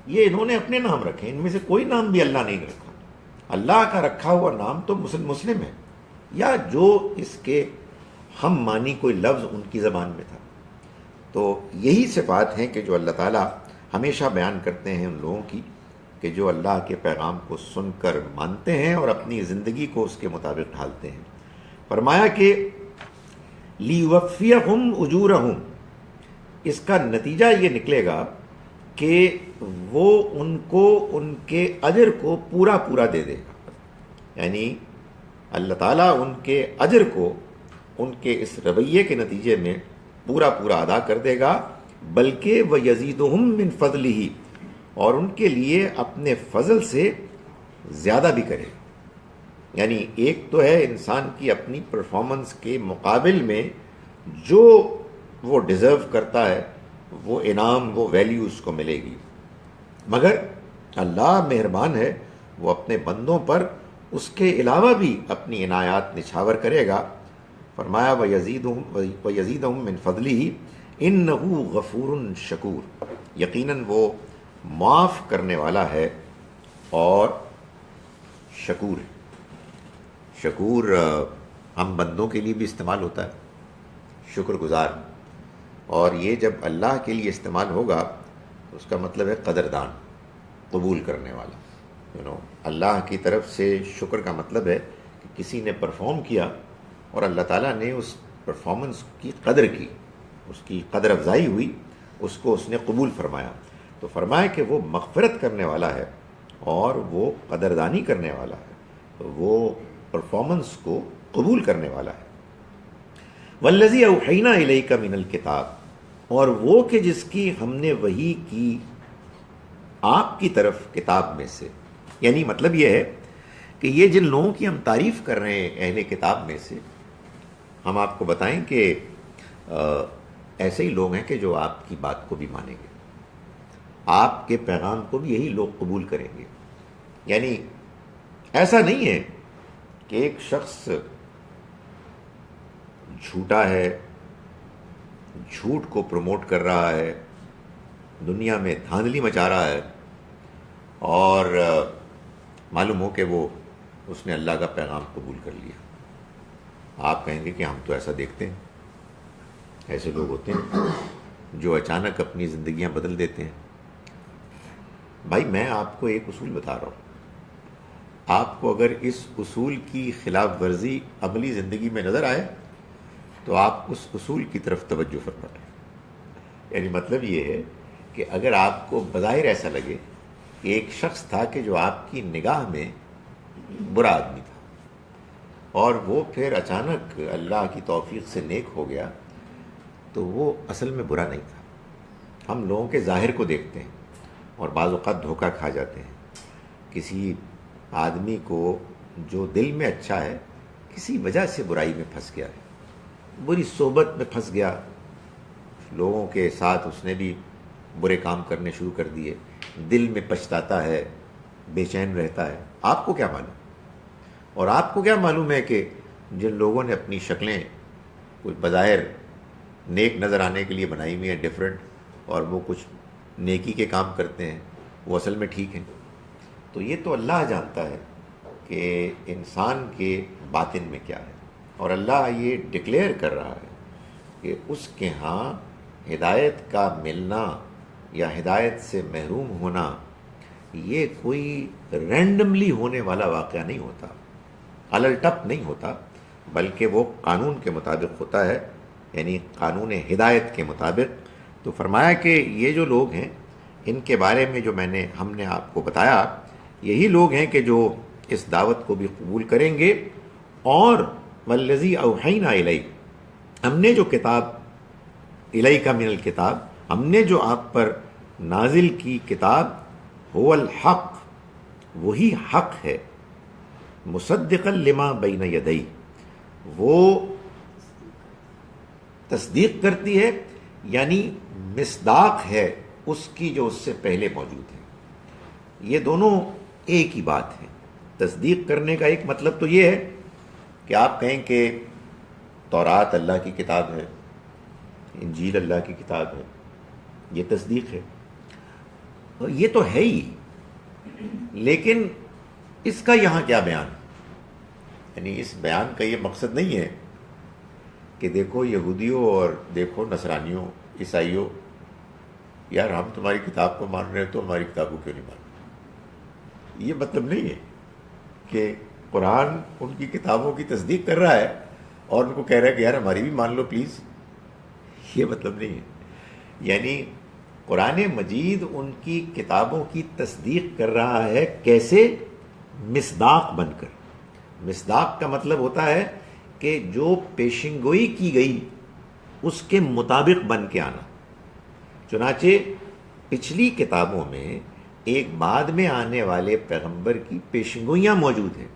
یہ انہوں نے اپنے نام رکھے، ان میں سے کوئی نام بھی اللہ نے نہیں رکھا۔ اللہ کا رکھا ہوا نام تو مسلم ہے، یا جو اس کے ہم مانی کوئی لفظ ان کی زبان میں تھا۔ تو یہی صفات ہیں کہ جو اللہ تعالیٰ ہمیشہ بیان کرتے ہیں ان لوگوں کی کہ جو اللہ کے پیغام کو سن کر مانتے ہیں اور اپنی زندگی کو اس کے مطابق ڈھالتے ہیں۔ فرمایا کہ لیوفیہم اجورہم، اس کا نتیجہ یہ نکلے گا کہ وہ ان کو ان کے اجر کو پورا دے دے گا۔ یعنی اللہ تعالیٰ ان کے اجر کو ان کے اس رویے کے نتیجے میں پورا ادا کر دے گا، بلکہ وَيَزِيدُهُم مِّن فَضْلِهِ، اور ان کے لیے اپنے فضل سے زیادہ بھی کرے۔ یعنی ایک تو ہے انسان کی اپنی پرفارمنس کے مقابل میں جو وہ ڈیزرو کرتا ہے وہ انعام، وہ ویلیو اس کو ملے گی، مگر اللہ مہربان ہے، وہ اپنے بندوں پر اس کے علاوہ بھی اپنی عنایات نچھاور کرے گا۔ فرمایا وَيَزِيدُهُم مِّن فَضْلِهِ إِنَّهُ غَفُورٌ شَكُورٌ، یقیناً وہ معاف کرنے والا ہے اور شکور ہے۔ شکور ہم بندوں کے لیے بھی استعمال ہوتا ہے، شکر گزار، اور یہ جب اللہ کے لیے استعمال ہوگا تو اس کا مطلب ہے قدردان، قبول کرنے والا۔ اللہ کی طرف سے شکر کا مطلب ہے کہ کسی نے پرفارم کیا اور اللہ تعالیٰ نے اس پرفارمنس کی قدر کی، اس کی قدر افزائی ہوئی، اس کو اس نے قبول فرمایا۔ تو فرمایا کہ وہ مغفرت کرنے والا ہے اور وہ قدردانی کرنے والا ہے۔ وہ پرفارمنس کو قبول کرنے والا ہے۔ والذی اوحینا الیک من الکتاب، اور وہ کہ جس کی ہم نے وحی کی آپ کی طرف کتاب میں سے، یعنی مطلب یہ ہے کہ یہ جن لوگوں کی ہم تعریف کر رہے ہیں اہل کتاب میں سے، ہم آپ کو بتائیں کہ ایسے ہی لوگ ہیں کہ جو آپ کی بات کو بھی مانیں گے، آپ کے پیغام کو بھی یہی لوگ قبول کریں گے۔ یعنی ایسا نہیں ہے کہ ایک شخص جھوٹا ہے، جھوٹ کو پروموٹ کر رہا ہے، دنیا میں دھاندلی مچا رہا ہے، اور معلوم ہو کہ وہ اس نے اللہ کا پیغام قبول کر لیا۔ آپ کہیں گے کہ ہم تو ایسا دیکھتے ہیں، ایسے لوگ ہوتے ہیں جو اچانک اپنی زندگیاں بدل دیتے ہیں۔ بھائی میں آپ کو ایک اصول بتا رہا ہوں، آپ کو اگر اس اصول کی خلاف ورزی عملی زندگی میں نظر آئے تو آپ اس اصول کی طرف توجہ فرمائیں۔ یعنی مطلب یہ ہے کہ اگر آپ کو بظاہر ایسا لگے کہ ایک شخص تھا کہ جو آپ کی نگاہ میں برا آدمی تھا، اور وہ پھر اچانک اللہ کی توفیق سے نیک ہو گیا، تو وہ اصل میں برا نہیں تھا۔ ہم لوگوں کے ظاہر کو دیکھتے ہیں اور بعض اوقات دھوکہ کھا جاتے ہیں۔ کسی آدمی کو جو دل میں اچھا ہے، کسی وجہ سے برائی میں پھنس گیا ہے، بری صحبت میں پھنس گیا، لوگوں کے ساتھ اس نے بھی برے کام کرنے شروع کر دیے، دل میں پچھتاتا ہے، بے چین رہتا ہے۔ آپ کو کیا معلوم؟ اور آپ کو کیا معلوم ہے کہ جن لوگوں نے اپنی شکلیں کچھ بظاہر نیک نظر آنے کے لیے بنائی ہوئی ہیں ڈیفرنٹ، اور وہ کچھ نیکی کے کام کرتے ہیں، وہ اصل میں ٹھیک ہیں؟ تو یہ تو اللہ جانتا ہے کہ انسان کے باطن میں کیا ہے، اور اللہ یہ ڈکلیئر کر رہا ہے کہ اس کے ہاں ہدایت کا ملنا یا ہدایت سے محروم ہونا یہ کوئی رینڈملی ہونے والا واقعہ نہیں ہوتا، الٹپ نہیں ہوتا، بلکہ وہ قانون کے مطابق ہوتا ہے، یعنی قانون ہدایت کے مطابق۔ تو فرمایا کہ یہ جو لوگ ہیں ان کے بارے میں جو ہم نے آپ کو بتایا، یہی لوگ ہیں کہ جو اس دعوت کو بھی قبول کریں گے، اور والذی اوحینا الیک، ہم نے جو کتاب الیک من الکتاب، ہم نے جو آپ پر نازل کی کتاب، هو الحق، وہی حق ہے، مصدقا لما بین یدی، وہ تصدیق کرتی ہے، یعنی مصداق ہے اس کی جو اس سے پہلے موجود ہے۔ یہ دونوں ایک ہی بات ہے۔ تصدیق کرنے کا ایک مطلب تو یہ ہے کہ آپ کہیں کہ تورات اللہ کی کتاب ہے، انجیل اللہ کی کتاب ہے، یہ تصدیق ہے، یہ تو ہے ہی، لیکن اس کا یہاں کیا بیان؟ یعنی اس بیان کا یہ مقصد نہیں ہے کہ دیکھو یہودیوں اور دیکھو نصرانیوں، عیسائیوں، یار ہم تمہاری کتاب کو مان رہے ہیں تو ہماری کتاب کو کیوں نہیں مان رہے؟ یہ مطلب نہیں ہے کہ قرآن ان کی کتابوں کی تصدیق کر رہا ہے اور ان کو کہہ رہا ہے کہ یار ہماری بھی مان لو پلیز، یہ مطلب نہیں ہے۔ یعنی قرآن مجید ان کی کتابوں کی تصدیق کر رہا ہے، کیسے؟ مصداق بن کر۔ مصداق کا مطلب ہوتا ہے کہ جو پیشنگوئی کی گئی اس کے مطابق بن کے آنا۔ چنانچہ پچھلی کتابوں میں ایک بعد میں آنے والے پیغمبر کی پیشنگوئیاں موجود ہیں،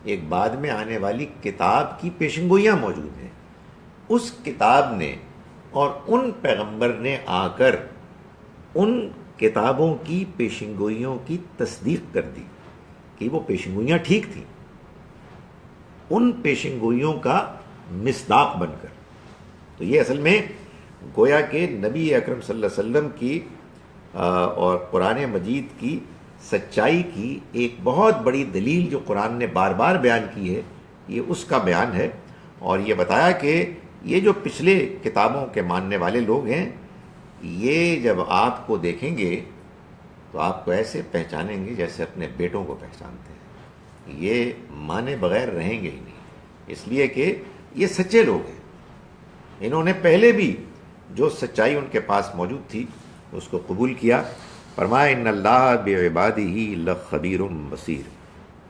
ایک بعد میں آنے والی کتاب کی پیشنگوئیاں موجود ہیں۔ اس کتاب نے اور ان پیغمبر نے آ کر ان کتابوں کی پیشنگوئیوں کی تصدیق کر دی کہ وہ پیشنگوئیاں ٹھیک تھیں، ان پیشنگوئیوں کا مصداق بن کر۔ تو یہ اصل میں گویا کہ نبی اکرم صلی اللہ علیہ وسلم کی اور قرآن مجید کی سچائی کی ایک بہت بڑی دلیل جو قرآن نے بار بار بیان کی ہے، یہ اس کا بیان ہے۔ اور یہ بتایا کہ یہ جو پچھلے کتابوں کے ماننے والے لوگ ہیں، یہ جب آپ کو دیکھیں گے تو آپ کو ایسے پہچانیں گے جیسے اپنے بیٹوں کو پہچانتے ہیں، یہ مانے بغیر رہیں گے ہی نہیں، اس لیے کہ یہ سچے لوگ ہیں، انہوں نے پہلے بھی جو سچائی ان کے پاس موجود تھی اس کو قبول کیا۔ فرمایا ان اللہ بعبادہ لخبیر بصیر،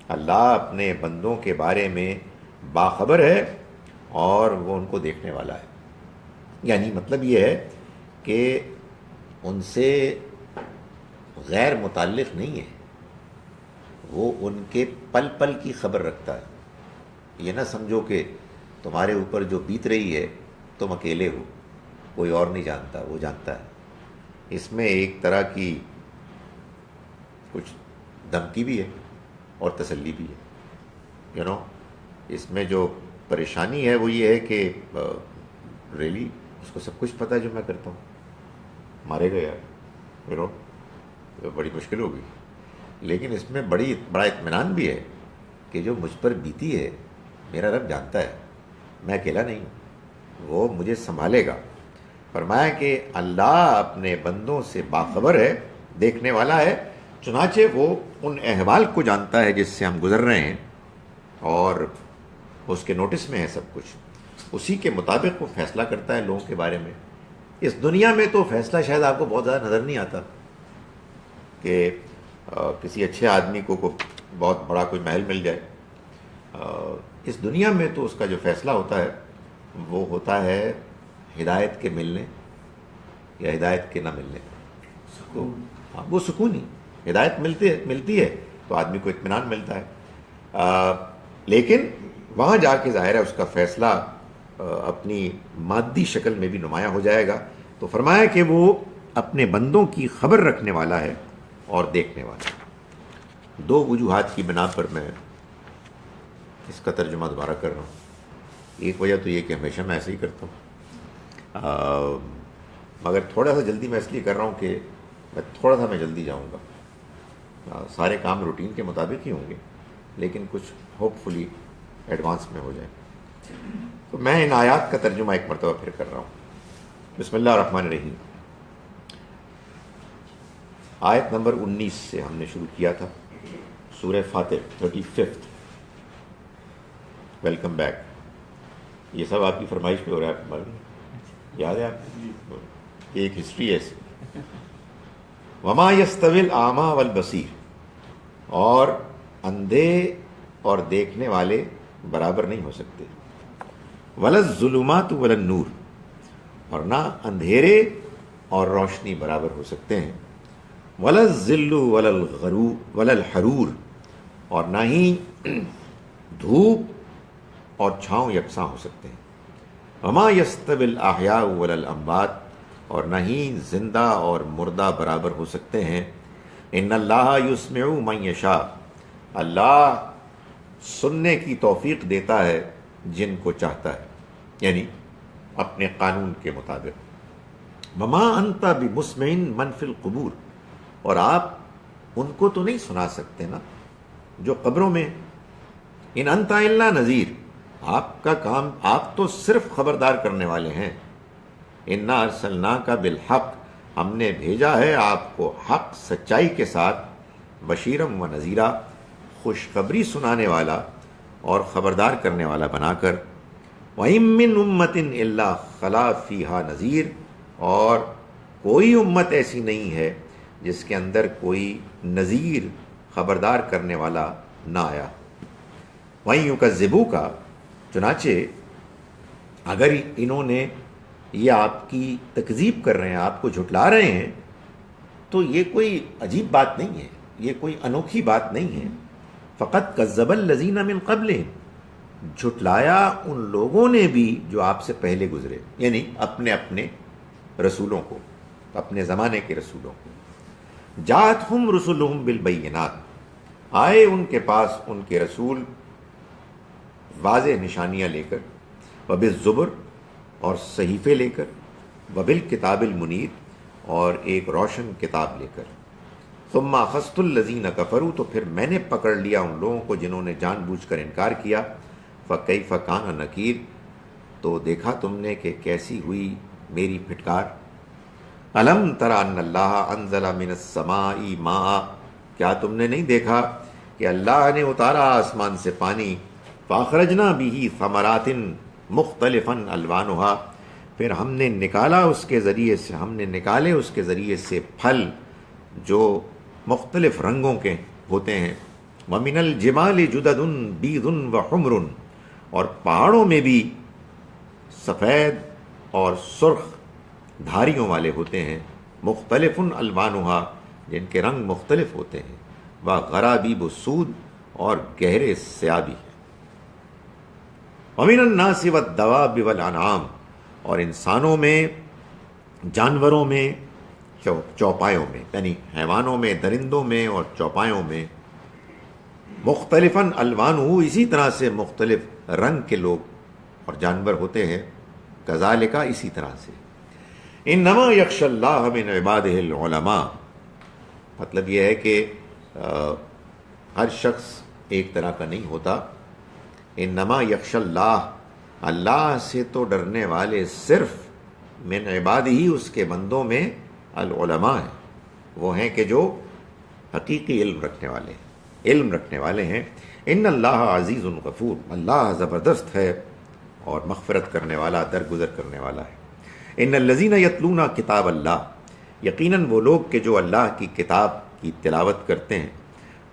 اللہ اپنے بندوں کے بارے میں باخبر ہے اور وہ ان کو دیکھنے والا ہے. یعنی مطلب یہ ہے کہ ان سے غیر متعلق نہیں ہے، وہ ان کے پل پل کی خبر رکھتا ہے. یہ نہ سمجھو کہ تمہارے اوپر جو بیت رہی ہے تم اکیلے ہو، کوئی اور نہیں جانتا، وہ جانتا ہے. اس میں ایک طرح کی کچھ دھمکی بھی ہے اور تسلی بھی ہے. اس میں جو پریشانی ہے وہ یہ ہے کہ ریلی اس کو سب کچھ پتہ ہے جو میں کرتا ہوں، مارے گا یار، بڑی مشکل ہوگی. لیکن اس میں بڑا اطمینان بھی ہے کہ جو مجھ پر بیتی ہے میرا رب جانتا ہے، میں اکیلا نہیں ہوں، وہ مجھے سنبھالے گا. فرمایا کہ اللہ اپنے بندوں سے باخبر ہے، دیکھنے والا ہے، چنانچہ وہ ان احوال کو جانتا ہے جس سے ہم گزر رہے ہیں، اور اس کے نوٹس میں ہے سب کچھ. اسی کے مطابق وہ فیصلہ کرتا ہے لوگوں کے بارے میں. اس دنیا میں تو فیصلہ شاید آپ کو بہت زیادہ نظر نہیں آتا کہ کسی اچھے آدمی کو بہت بڑا کوئی محل مل جائے. اس دنیا میں تو اس کا جو فیصلہ ہوتا ہے وہ ہوتا ہے ہدایت کے ملنے یا ہدایت کے نہ ملنے. تو وہ سکون ہی، ہدایت ملتی ہے تو آدمی کو اطمینان ملتا ہے. لیکن وہاں جا کے ظاہر ہے اس کا فیصلہ اپنی مادی شکل میں بھی نمایاں ہو جائے گا. تو فرمایا کہ وہ اپنے بندوں کی خبر رکھنے والا ہے اور دیکھنے والا ہے. دو وجوہات کی بنا پر میں اس کا ترجمہ دوبارہ کر رہا ہوں. ایک وجہ تو یہ کہ ہمیشہ میں ایسے ہی کرتا ہوں، مگر تھوڑا سا جلدی میں اس لیے کر رہا ہوں کہ میں جلدی جاؤں گا. سارے کام روٹین کے مطابق ہی ہوں گے لیکن کچھ ہوپ فلی ایڈوانس میں ہو جائے. تو میں ان آیات کا ترجمہ ایک مرتبہ پھر کر رہا ہوں. بسم اللہ الرحمن الرحیم. آیت نمبر 19 سے ہم نے شروع کیا تھا، سورہ فاتر 35. Welcome back. یہ سب آپ کی فرمائش پہ ہو رہا ہے، یاد ہے آپ؟ یہ ایک ہسٹری ہے. وما یستوی الاعمی والبصیر، اور اندھے اور دیکھنے والے برابر نہیں ہو سکتے. ولا الظلمات ولا النور، اور نہ اندھیرے اور روشنی برابر ہو سکتے ہیں. ولا الظل ولا ولا الحرور، اور نہ ہی دھوپ اور چھاؤں یکساں ہو سکتے ہیں. وما یستوی الاحیاء ولا الاموات، اور نہ ہی زندہ اور مردہ برابر ہو سکتے ہیں. ان اللہ یسمع من یشاء، اللہ سننے کی توفیق دیتا ہے جن کو چاہتا ہے، یعنی اپنے قانون کے مطابق. وما انت بمسمع من فی القبور، اور آپ ان کو تو نہیں سنا سکتے نا جو قبروں میں. ان انت الا نذیر، آپ کا کام، آپ تو صرف خبردار کرنے والے ہیں. انا ارسلناک بالحق، ہم نے بھیجا ہے آپ کو حق، سچائی کے ساتھ. بشیرم و نذیرا، خوشخبری سنانے والا اور خبردار کرنے والا بنا کر. وَإِن مِّنْ أُمَّةٍ إِلَّا خَلَا فِيهَا نذیر، اور کوئی امت ایسی نہیں ہے جس کے اندر کوئی نذیر، خبردار کرنے والا نہ آیا. وَإِن يُكَذِّبُوكَ، چنانچہ اگر انہوں نے یہ آپ کی تکذیب کر رہے ہیں، آپ کو جھٹلا رہے ہیں، تو یہ کوئی عجیب بات نہیں ہے، یہ کوئی انوکھی بات نہیں ہے. فقط کذب الذین من قبلہم، جھٹلایا ان لوگوں نے بھی جو آپ سے پہلے گزرے، یعنی اپنے اپنے رسولوں کو، اپنے زمانے کے رسولوں کو. جاءتہم رسلہم بالبینات، آئے ان کے پاس ان کے رسول واضح نشانیاں لے کر. وبالزبر، اور صحیفے لے کر. وبالکتاب المنیر، اور ایک روشن کتاب لے کر. ثم اخذت الذین کفروا، تو پھر میں نے پکڑ لیا ان لوگوں کو جنہوں نے جان بوجھ کر انکار کیا. فکیف کان نکیر، تو دیکھا تم نے کہ کیسی ہوئی میری پھٹکار. الم تر ان اللہ انزل من السماء ماء، کیا تم نے نہیں دیکھا کہ اللہ نے اتارا آسمان سے پانی. فاخرجنا به ثمرات مختلفا الوانها، پھر ہم نے نکالا اس کے ذریعے سے، ہم نے نکالے اس کے ذریعے سے پھل جو مختلف رنگوں کے ہوتے ہیں. وَمِنَ الْجِبَالِ جُدَدٌ بِيضٌ وَحُمْرٌ، اور پہاڑوں میں بھی سفید اور سرخ دھاریوں والے ہوتے ہیں، مختلف الوانها، جن کے رنگ مختلف ہوتے ہیں، وغرابیب السود، اور گہرے سیاہ بھی ہیں، وَمِنَ النَّاسِ وَالدَّوَابِ وَالْأَنْعَامِ، اور انسانوں میں، جانوروں میں، چوپایوں میں، یعنی حیوانوں میں، درندوں میں اور چوپایوں میں، مختلفاً الوانہ، اسی طرح سے مختلف رنگ کے لوگ اور جانور ہوتے ہیں، کذالک، اسی طرح سے، انما یخشی اللہ من عبادہ العلماء، مطلب یہ ہے کہ ہر شخص ایک طرح کا نہیں ہوتا، انما یخشی اللہ، اللہ سے تو ڈرنے والے صرف من عبادہ ہی، اس کے بندوں میں، العلماء ہیں، وہ ہیں کہ جو حقیقی علم رکھنے والے ہیں، علم رکھنے والے ہیں، ان اللہ عزیز غفور، اللہ زبردست ہے اور مغفرت کرنے والا، درگزر کرنے والا ہے، ان الذین یتلون کتاب اللہ، یقیناً وہ لوگ کہ جو اللہ کی کتاب کی تلاوت کرتے ہیں،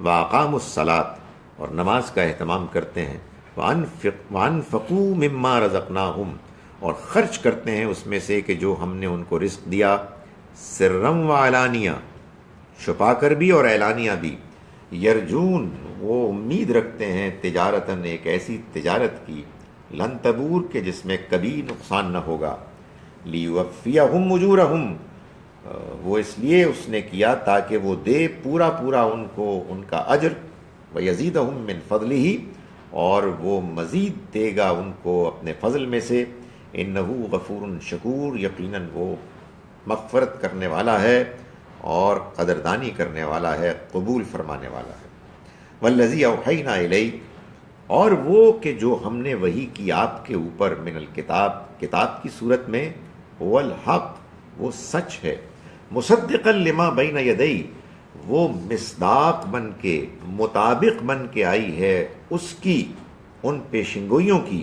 واقاموا الصلاۃ، اور نماز کا اہتمام کرتے ہیں، وانفقوا مما رزقناہم، اور خرچ کرتے ہیں اس میں سے کہ جو ہم نے ان کو رزق دیا، سرا وعلانیہ، چھپا کر بھی اور اعلانیہ بھی، یرجون، وہ امید رکھتے ہیں، تجارتاً، ایک ایسی تجارت کی، لن تبور، کہ جس میں کبھی نقصان نہ ہوگا، لیوفیہم اجورہم، وہ اس لیے اس نے کیا تاکہ وہ دے پورا پورا ان کو ان کا اجر، ویزیدہم من فضلہ، اور وہ مزید دے گا ان کو اپنے فضل میں سے، انہ غفور شکور، یقیناً وہ مغفرت کرنے والا ہے اور قدردانی کرنے والا ہے، قبول فرمانے والا ہے، والذی اوحینا الیک، اور وہ کہ جو ہم نے وحی کی آپ کے اوپر، من الکتاب، کتاب کی صورت میں، هو الحق، وہ سچ ہے، مصدقا لما بین یدی، وہ مصداق بن کے، مطابق بن کے آئی ہے اس کی، ان پیشنگوئیوں کی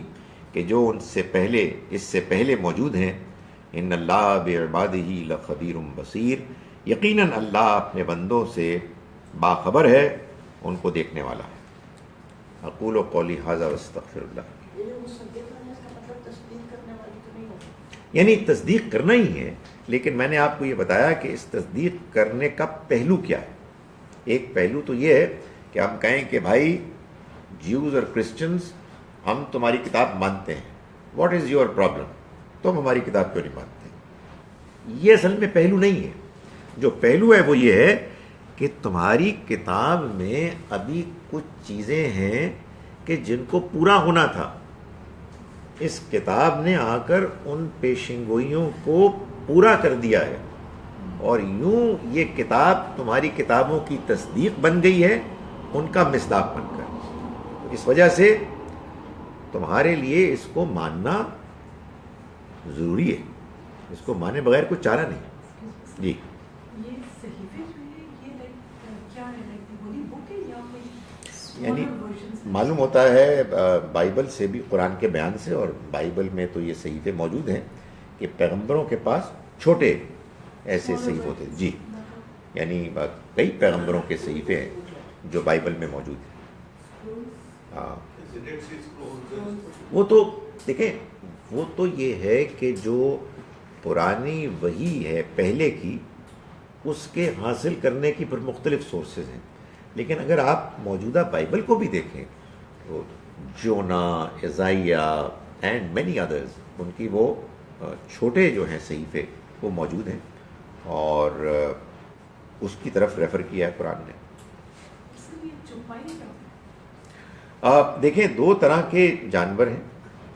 کہ جو ان سے پہلے، اس سے پہلے موجود ہیں، ان اللہ بعبادہ لخبیر بصیر، یقیناً اللہ اپنے بندوں سے باخبر ہے، ان کو دیکھنے والا ہے۔ اقول قولی ھذا واستغفر اللہ۔ یہ جو مصدق ہے، اس کا مطلب تصدیق کرنے والی تو نہیں ہوتی؟ یعنی تصدیق کرنا ہی ہے، لیکن میں نے آپ کو یہ بتایا کہ اس تصدیق کرنے کا پہلو کیا ہے۔ ایک پہلو تو یہ ہے کہ ہم کہیں کہ بھائی جیوز اور کرسچنز، ہم تمہاری کتاب مانتے ہیں، واٹ از یور پرابلم، تم ہماری کتاب کیوں نہیں مانتے؟ یہ اصل میں پہلو نہیں ہے۔ جو پہلو ہے وہ یہ ہے کہ تمہاری کتاب میں ابھی کچھ چیزیں ہیں کہ جن کو پورا ہونا تھا، اس کتاب نے آ کر ان پیشنگوئیوں کو پورا کر دیا ہے، اور یوں یہ کتاب تمہاری کتابوں کی تصدیق بن گئی ہے، ان کا مصداق بن کر، اس وجہ سے تمہارے لیے اس کو ماننا ضروری ہے، اس کو مانے بغیر کوئی چارہ نہیں۔ جی، یہ صحیفے جو ہے یہ کیا ہے، ہولی بک ہے یا کوئی یعنی smaller versions ہیں؟ معلوم ہوتا ہے بائبل سے بھی، قرآن کے بیان سے، اور بائبل میں تو یہ صحیفے موجود ہیں کہ پیغمبروں کے پاس چھوٹے ایسے صحیفے ہوتے ہیں، جی، یعنی کئی پیغمبروں کے صحیفے ہیں جو بائبل میں موجود ہیں۔ ہاں، وہ تو دیکھیں، وہ تو یہ ہے کہ جو پرانی وحی ہے پہلے کی، اس کے حاصل کرنے کی پھر مختلف سورسز ہیں، لیکن اگر آپ موجودہ بائبل کو بھی دیکھیں تو جونا، عزائیہ اینڈ مینی ادرز، ان کی وہ چھوٹے جو ہیں صحیفے وہ موجود ہیں، اور اس کی طرف ریفر کیا ہے قرآن نے۔ اس لیے چوپائی کیا ہوتا ہے؟ آپ دیکھیں، دو طرح کے جانور ہیں،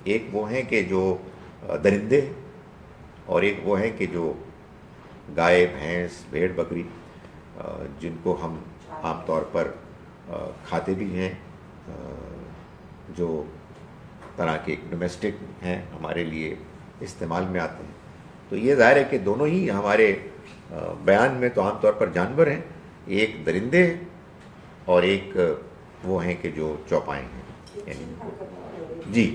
ایک وہ ہیں کہ جو درندے ہیں، اور ایک وہ ہیں کہ جو گائے، بھینس، بھیڑ، بکری، جن کو ہم عام طور پر کھاتے بھی ہیں، جو طرح کے ڈومیسٹک ہیں، ہمارے لیے استعمال میں آتے ہیں۔ تو یہ ظاہر ہے کہ دونوں ہی ہمارے بیان میں تو عام طور پر جانور ہیں، ایک درندے ہیں اور ایک وہ ہیں کہ جو چوپائے ہیں، یعنی جی۔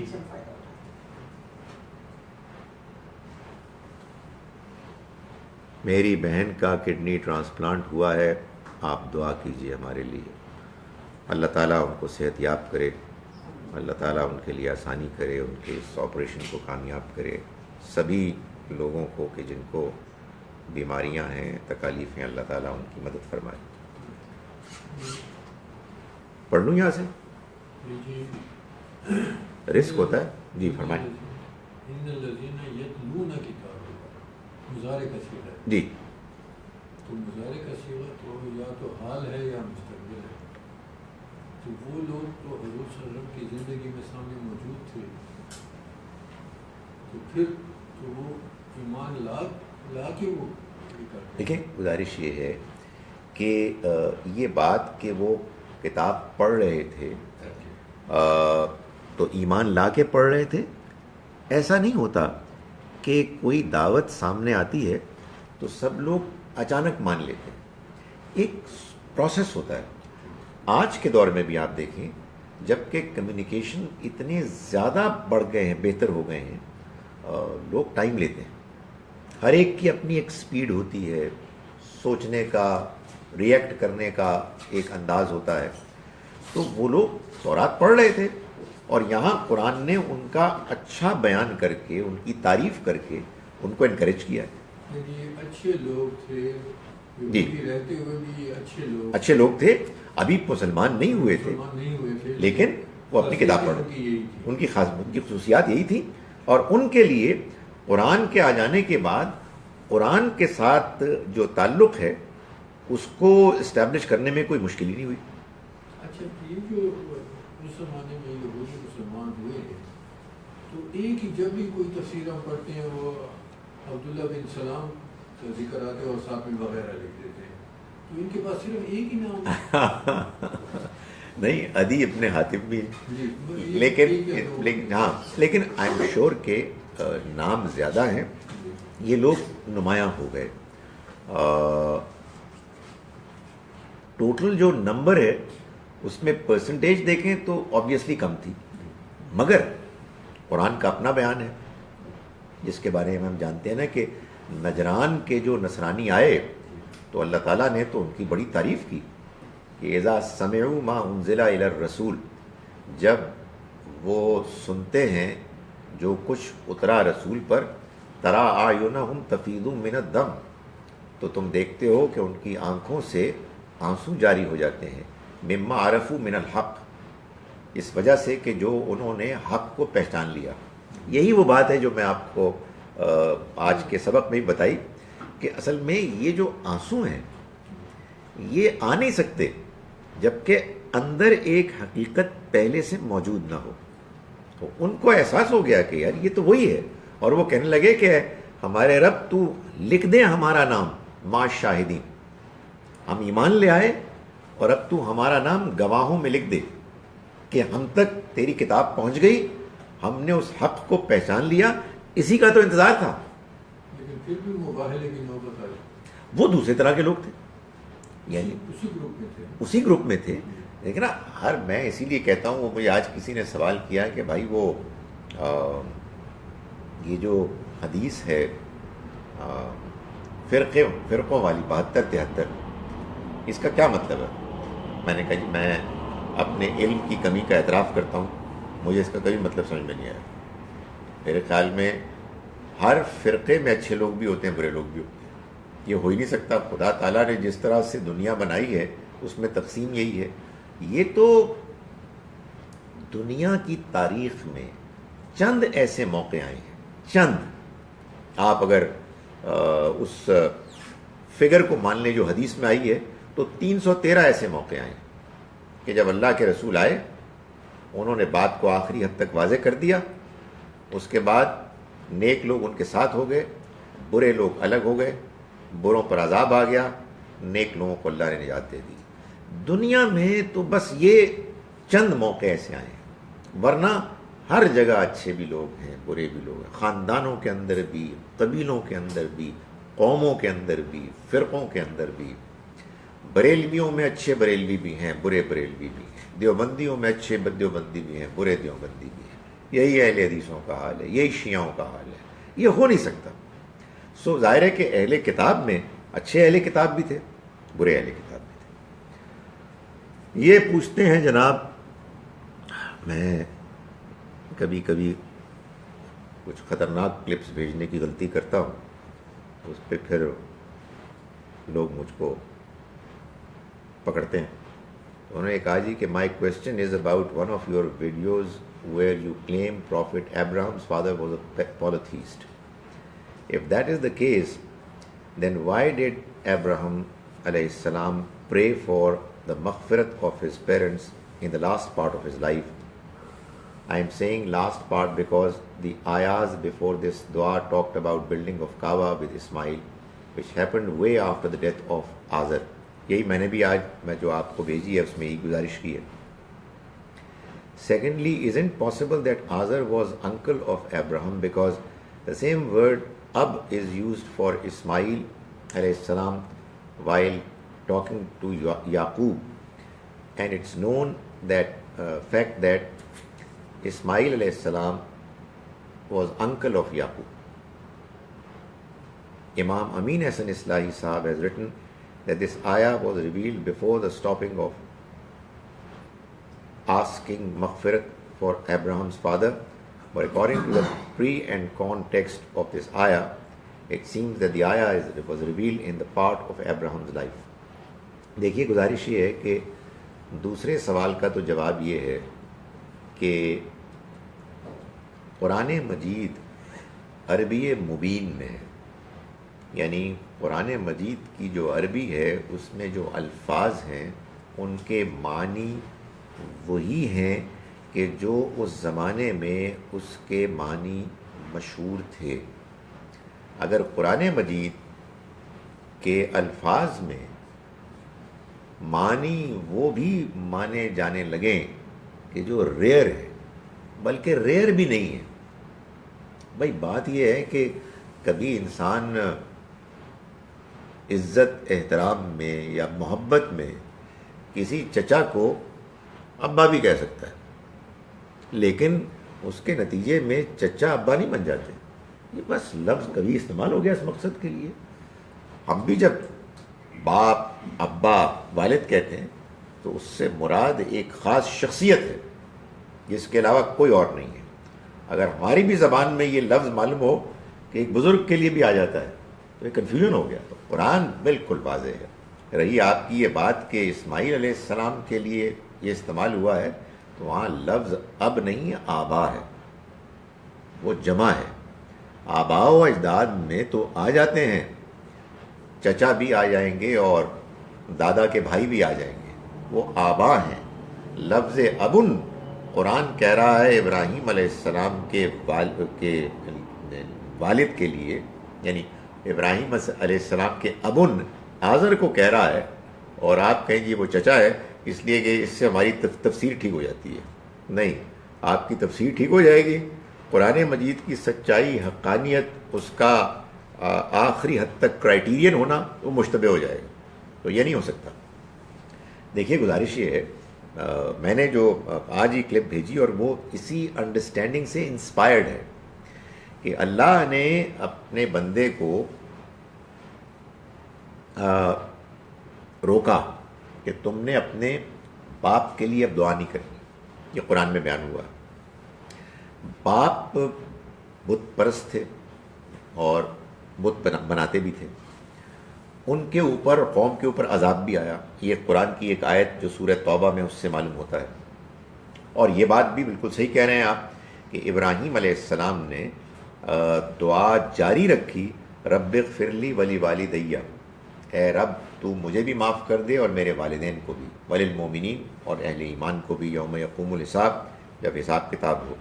میری بہن کا کڈنی ٹرانسپلانٹ ہوا ہے، آپ دعا کیجیے ہمارے لیے۔ اللہ تعالیٰ ان کو صحت یاب کرے، اللہ تعالیٰ ان کے لیے آسانی کرے، ان کے اس آپریشن کو کامیاب کرے، سبھی لوگوں کو کہ جن کو بیماریاں ہیں، تکالیف ہیں، اللہ تعالیٰ ان کی مدد فرمائے۔ پڑھ لوں یہاں سے؟ جی رزق ہوتا ہے، جی فرمائیں۔ ان الذین یتلون کتاب مضارع کا صیغہ ہے، جی تو مضارع کا صیغہ تو یا تو حال ہے یا مستقبل ہے، تو وہ لوگ تو حضور صلی اللہ علیہ وسلم کی زندگی میں سامنے موجود تھے، تو پھر تو وہ ایمان لا کے وہ یہ کرتے ہیں۔ دیکھیں، گزارش یہ ہے کہ یہ بات کہ وہ کتاب پڑھ رہے تھے تو ایمان لا کے پڑھ رہے تھے، ایسا نہیں ہوتا کہ کوئی دعوت سامنے آتی ہے تو سب لوگ اچانک مان لیتے ہیں، ایک پروسیس ہوتا ہے۔ آج کے دور میں بھی آپ دیکھیں، جب کہ کمیونیکیشن اتنے زیادہ بڑھ گئے ہیں، بہتر ہو گئے ہیں، لوگ ٹائم لیتے ہیں، ہر ایک کی اپنی ایک سپیڈ ہوتی ہے، سوچنے کا، ریئیکٹ کرنے کا ایک انداز ہوتا ہے، تو وہ لوگ تورات پڑھ رہے تھے اور یہاں قرآن نے ان کا اچھا بیان کر کے، ان کی تعریف کر کے ان کو انکریج کیا ہے۔ یعنی اچھے لوگ تھے، جی رہتے ہوئے بھی اچھے لوگ تھے، ابھی مسلمان نہیں ہوئے تھے، لیکن وہ اپنی کتاب پڑھ رہے تھے، ان کی خصوصیات یہی تھی، اور ان کے لیے قرآن کے آ جانے کے بعد قرآن کے ساتھ جو تعلق ہے اس کو اسٹیبلش کرنے میں کوئی مشکل ہی نہیں ہوئی۔ اچھا، یہ جو اس زمانے میں یہودی مسلمان ہوئے ہیں، تو ایک ہی جب بھی کوئی تفسیر ہم پڑھتے ہیں وہ عبداللہ بن سلام کا ذکر آتے اور ساتھ میں وغیرہ لکھ دیتے ہیں، تو ان کے پاس صرف ایک ہی نام ہے؟ نہیں، عدی ابن حاتم بھی جی، لیکن آئی ایم شیور کہ نام زیادہ ہیں، یہ لوگ نمایاں ہو گئے۔ ٹوٹل جو نمبر ہے اس میں پرسنٹیج دیکھیں تو آبویسلی کم تھی، مگر قرآن کا اپنا بیان ہے جس کے بارے میں ہم جانتے ہیں نا کہ نجران کے جو نصرانی آئے تو اللہ تعالیٰ نے تو ان کی بڑی تعریف کی کہ اذا سمعوا ما انزل الی الرسول، جب وہ سنتے ہیں جو کچھ اترا رسول پر، ترا اعینہم تفیض من الدم، تو تم دیکھتے ہو کہ ان کی آنکھوں سے آنسو جاری ہو جاتے ہیں، مما عرفوا من الحق، اس وجہ سے کہ جو انہوں نے حق کو پہچان لیا۔ یہی وہ بات ہے جو میں آپ کو آج کے سبق میں بتائی کہ اصل میں یہ جو آنسو ہیں یہ آ نہیں سکتے جبکہ اندر ایک حقیقت پہلے سے موجود نہ ہو۔ تو ان کو احساس ہو گیا کہ یار یہ تو وہی ہے، اور وہ کہنے لگے کہ ہمارے رب تو لکھ دے ہمارا نام ما شاہدین، ہم ایمان لے آئے اور اب تو ہمارا نام گواہوں میں لکھ دے کہ ہم تک تیری کتاب پہنچ گئی، ہم نے اس حق کو پہچان لیا، اسی کا تو انتظار تھا۔ لیکن پھر بھی مباہلے کی نوبت آئی، وہ دوسرے طرح کے لوگ تھے، یعنی اسی گروپ میں تھے۔ لیکن میں اسی لیے کہتا ہوں، وہ مجھے آج کسی نے سوال کیا کہ بھائی وہ یہ جو حدیث ہے فرقوں والی 72-73، اس کا کیا مطلب ہے؟ میں نے کہا جی میں اپنے علم کی کمی کا اعتراف کرتا ہوں، مجھے اس کا کبھی مطلب سمجھ میں نہیں آیا۔ میرے خیال میں ہر فرقے میں اچھے لوگ بھی ہوتے ہیں، برے لوگ بھی ہوتے ہیں، یہ ہو ہی نہیں سکتا۔ خدا تعالیٰ نے جس طرح سے دنیا بنائی ہے اس میں تقسیم یہی ہے۔ یہ تو دنیا کی تاریخ میں چند ایسے موقع آئے ہیں، چند، آپ اگر اس فگر کو مان لیں جو حدیث میں آئی ہے تو 313 ایسے موقع آئے ہیں کہ جب اللہ کے رسول آئے انہوں نے بات کو آخری حد تک واضح کر دیا، اس کے بعد نیک لوگ ان کے ساتھ ہو گئے، برے لوگ الگ ہو گئے، بروں پر عذاب آ گیا، نیک لوگوں کو اللہ نے نجات دے دی۔ دنیا میں تو بس یہ چند موقع ایسے آئے ہیں، ورنہ ہر جگہ اچھے بھی لوگ ہیں، برے بھی لوگ ہیں، خاندانوں کے اندر بھی، قبیلوں کے اندر بھی، قوموں کے اندر بھی، فرقوں کے اندر بھی۔ بریلویوں میں اچھے بریلوی بھی ہیں، برے بریلوی بھی ہیں، دیوبندیوں میں اچھے دیوبندی بھی ہیں، برے دیوبندی بھی ہیں۔ یہی اہل حدیثوں کا حال ہے، یہی شیعوں کا حال ہے، یہ ہو نہیں سکتا۔ سو ظاہر ہے کہ اہل کتاب میں اچھے اہل کتاب بھی تھے، برے اہل کتاب بھی تھے۔ یہ پوچھتے ہیں جناب، میں کبھی کبھی کچھ خطرناک کلپس بھیجنے کی غلطی کرتا ہوں، اس پہ پھر لوگ مجھ کو پکڑتے ہیں. انہوں نے کہا جی کہ my question is about one of your videos where you claim prophet ابراہم's father was a polytheist. If that is the case, then why did Abraham alayhi salam pray for the maghfirat of his parents in the last part of his life? I am saying last part because the ayahs before this dua talked about building of Kaaba with Ismail, which happened way after the death of Azar. یہی میں نے بھی آج میں جو آپ کو بھیجی ہے اس میں یہ گزارش کی ہے. Secondly, isn't possible that Azar was uncle of Abraham because the same word ab is used for Ismail alayhi salam while talking to Yaqub, and it's known that fact that Ismail alayhi salam was uncle of Yaqub. Imam Amin Hasan Islahi Sahab has written that this ayah was revealed before the stopping of asking maghfirat for Abraham's father, but according to the pre and con text of this ayah, it seems that the ayah was revealed in the part of Abraham's life. دیکھیے گزارش یہ ہے کہ دوسرے سوال کا تو جواب یہ ہے کہ قرآن مجید عربی مبین میں ہے، یعنی قرآن مجید کی جو عربی ہے اس میں جو الفاظ ہیں ان کے معنی وہی ہیں کہ جو اس زمانے میں اس کے معنی مشہور تھے. اگر قرآن مجید کے الفاظ میں معنی وہ بھی مانے جانے لگیں کہ جو ریئر ہے، بلکہ ریئر بھی نہیں ہے. بھائی بات یہ ہے کہ کبھی انسان عزت احترام میں یا محبت میں کسی چچا کو ابا بھی کہہ سکتا ہے، لیکن اس کے نتیجے میں چچا ابا نہیں بن جاتے. یہ بس لفظ کبھی استعمال ہو گیا اس مقصد کے لیے. ہم بھی جب باپ ابا والد کہتے ہیں تو اس سے مراد ایک خاص شخصیت ہے جس کے علاوہ کوئی اور نہیں ہے. اگر ہماری بھی زبان میں یہ لفظ معلوم ہو کہ ایک بزرگ کے لیے بھی آ جاتا ہے تو یہ کنفیوژن ہو گیا. تو قرآن بالکل واضح ہے. رہی آپ کی یہ بات کہ اسماعیل علیہ السلام کے لیے یہ استعمال ہوا ہے، تو وہاں لفظ اب نہیں آبا ہے، وہ جمع ہے. آبا و اجداد میں تو آ جاتے ہیں، چچا بھی آ جائیں گے اور دادا کے بھائی بھی آ جائیں گے، وہ آبا ہیں. لفظ ابن قرآن کہہ رہا ہے ابراہیم علیہ السلام کے والد کے لیے، یعنی ابراہیم علیہ السلام کے ابن آزر کو کہہ رہا ہے، اور آپ کہیں جی وہ چچا ہے اس لیے کہ اس سے ہماری تفسیر ٹھیک ہو جاتی ہے. نہیں، آپ کی تفسیر ٹھیک ہو جائے گی. قرآن مجید کی سچائی، حقانیت، اس کا آخری حد تک کرائیٹیرین ہونا وہ مشتبہ ہو جائے گا. تو یہ نہیں ہو سکتا. دیکھیے گزارش یہ ہے، میں نے جو آج ہی کلپ بھیجی اور وہ اسی انڈرسٹینڈنگ سے انسپائرڈ ہے کہ اللہ نے اپنے بندے کو روکا کہ تم نے اپنے باپ کے لیے اب دعا نہیں کرنی. یہ قرآن میں بیان ہوا. باپ بت پرست تھے اور بت بناتے بھی تھے. ان کے اوپر، قوم کے اوپر عذاب بھی آیا. یہ قرآن کی ایک آیت جو سورہ توبہ میں اس سے معلوم ہوتا ہے. اور یہ بات بھی بالکل صحیح کہہ رہے ہیں آپ کہ ابراہیم علیہ السلام نے دعا جاری رکھی، رب اغفر لی ولی والدیہ، اے رب تو مجھے بھی معاف کر دے اور میرے والدین کو بھی، وللمومنین اور اہل ایمان کو بھی، یوم یقوم الحساب، جب حساب کتاب ہو.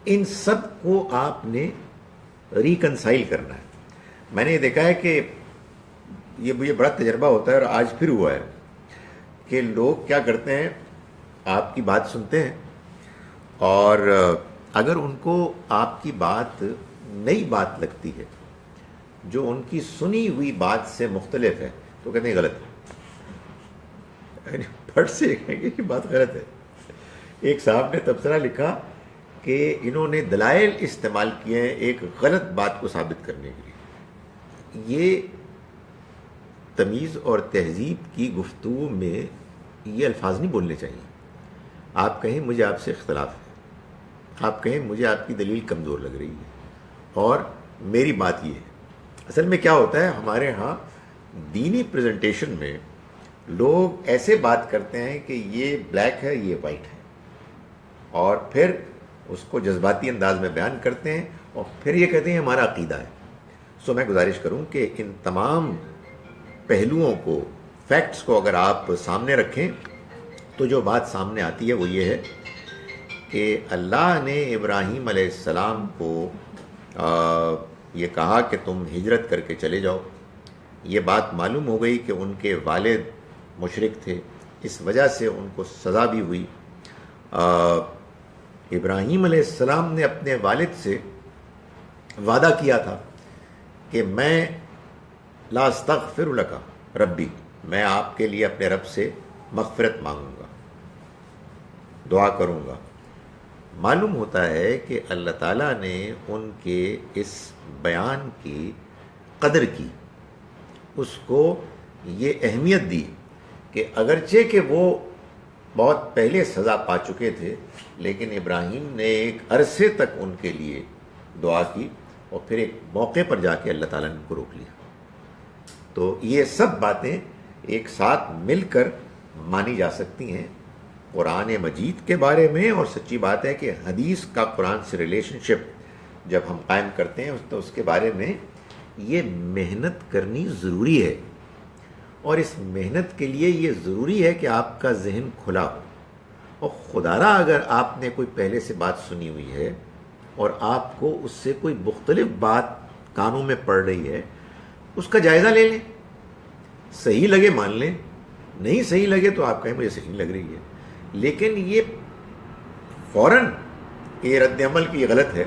ان سب کو آپ نے ریکنسائل کرنا ہے. میں نے یہ دیکھا ہے کہ یہ مجھے بڑا تجربہ ہوتا ہے اور آج پھر ہوا ہے کہ لوگ کیا کرتے ہیں، آپ کی بات سنتے ہیں اور اگر ان کو آپ کی بات نئی بات لگتی ہے جو ان کی سنی ہوئی بات سے مختلف ہے تو کہتے ہیں غلط ہے. پھٹ سے کہیں گے کہ بات غلط ہے. ایک صاحب نے تبصرہ لکھا کہ انہوں نے دلائل استعمال کیے ہیں ایک غلط بات کو ثابت کرنے کے لیے. یہ تمیز اور تہذیب کی گفتگو میں یہ الفاظ نہیں بولنے چاہیے. آپ کہیں مجھے آپ سے اختلاف ہے، آپ کہیں مجھے آپ کی دلیل کمزور لگ رہی ہے اور میری بات یہ ہے. اصل میں کیا ہوتا ہے ہمارے ہاں دینی پریزنٹیشن میں لوگ ایسے بات کرتے ہیں کہ یہ بلیک ہے یہ وائٹ ہے، اور پھر اس کو جذباتی انداز میں بیان کرتے ہیں اور پھر یہ کہتے ہیں ہمارا عقیدہ ہے. سو میں گزارش کروں کہ ان تمام پہلوؤں کو، فیکٹس کو اگر آپ سامنے رکھیں تو جو بات سامنے آتی ہے وہ یہ ہے کہ اللہ نے ابراہیم علیہ السلام کو یہ کہا کہ تم ہجرت کر کے چلے جاؤ. یہ بات معلوم ہو گئی کہ ان کے والد مشرک تھے، اس وجہ سے ان کو سزا بھی ہوئی. ابراہیم علیہ السلام نے اپنے والد سے وعدہ کیا تھا کہ میں لا استغفر لک ربی، میں آپ کے لیے اپنے رب سے مغفرت مانگوں گا، دعا کروں گا. معلوم ہوتا ہے کہ اللہ تعالیٰ نے ان کے اس بیان کی قدر کی، اس کو یہ اہمیت دی کہ اگرچہ کہ وہ بہت پہلے سزا پا چکے تھے، لیکن ابراہیم نے ایک عرصے تک ان کے لیے دعا کی اور پھر ایک موقع پر جا کے اللہ تعالیٰ نے ان کو روک لیا. تو یہ سب باتیں ایک ساتھ مل کر مانی جا سکتی ہیں قرآن مجید کے بارے میں. اور سچی بات ہے کہ حدیث کا قرآن سے ریلیشن شپ جب ہم قائم کرتے ہیں تو اس کے بارے میں یہ محنت کرنی ضروری ہے، اور اس محنت کے لیے یہ ضروری ہے کہ آپ کا ذہن کھلا ہو. اور خدارا اگر آپ نے کوئی پہلے سے بات سنی ہوئی ہے اور آپ کو اس سے کوئی مختلف بات کانوں میں پڑ رہی ہے، اس کا جائزہ لے لیں. صحیح لگے مان لیں، نہیں صحیح لگے تو آپ کہیں مجھے صحیح لگ رہی ہے. لیکن یہ فوراً یہ رد عمل کی یہ غلط ہے.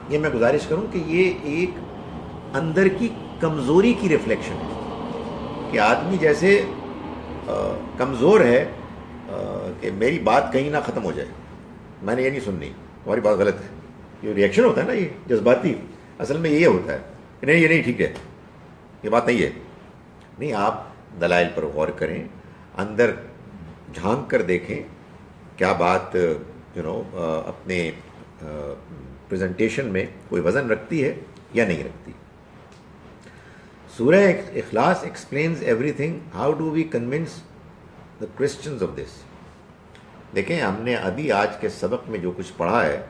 یہ میں گزارش کروں کہ یہ ایک اندر کی کمزوری کی ریفلیکشن ہے کہ آدمی جیسے کمزور ہے کہ میری بات کہیں نہ ختم ہو جائے، میں نے یہ نہیں سننی، تمہاری بات غلط ہے. یہ ریئیکشن ہوتا ہے نا، یہ جذباتی، اصل میں یہ ہوتا ہے کہ نہیں یہ نہیں ٹھیک ہے، یہ بات نہیں ہے. نہیں، آپ دلائل پر غور کریں، اندر جھانک کر دیکھیں کیا بات اپنے پریزنٹیشن میں کوئی وزن رکھتی ہے یا نہیں رکھتی. سورہ اخلاص explains everything. How do we convince the Christians of this? دیکھیں، ہم نے ابھی آج کے سبق میں جو کچھ پڑھا ہے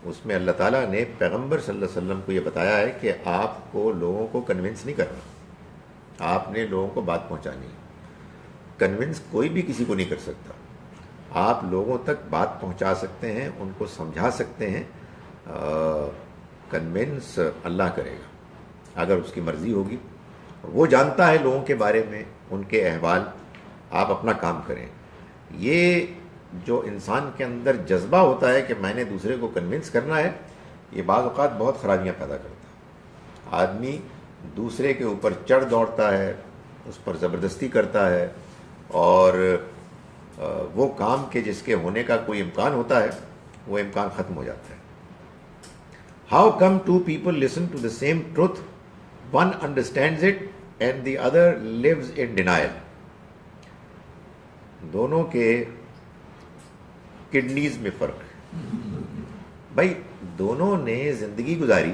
اس میں اللہ تعالیٰ نے پیغمبر صلی اللہ علیہ وسلم کو یہ بتایا ہے کہ آپ کو لوگوں کو کنونس نہیں کرنا، آپ نے لوگوں کو بات پہنچانی ہے. کنونس کوئی بھی کسی کو نہیں کر سکتا. آپ لوگوں تک بات پہنچا سکتے ہیں، ان کو سمجھا سکتے ہیں. کنونس اللہ کرے گا اگر اس کی مرضی ہوگی. وہ جانتا ہے لوگوں کے بارے میں، ان کے احوال. آپ اپنا کام کریں. یہ جو انسان کے اندر جذبہ ہوتا ہے کہ میں نے دوسرے کو کنونس کرنا ہے، یہ بعض اوقات بہت خرابیاں پیدا کرتا ہے. آدمی دوسرے کے اوپر چڑھ دوڑتا ہے، اس پر زبردستی کرتا ہے، اور وہ کام کے جس کے ہونے کا کوئی امکان ہوتا ہے وہ امکان ختم ہو جاتا ہے. How come two people listen to the same truth, one understands it and the other leaves in denial. دونوں کے کڈنیز میں فرق ہے. بھائی دونوں نے زندگی گزاری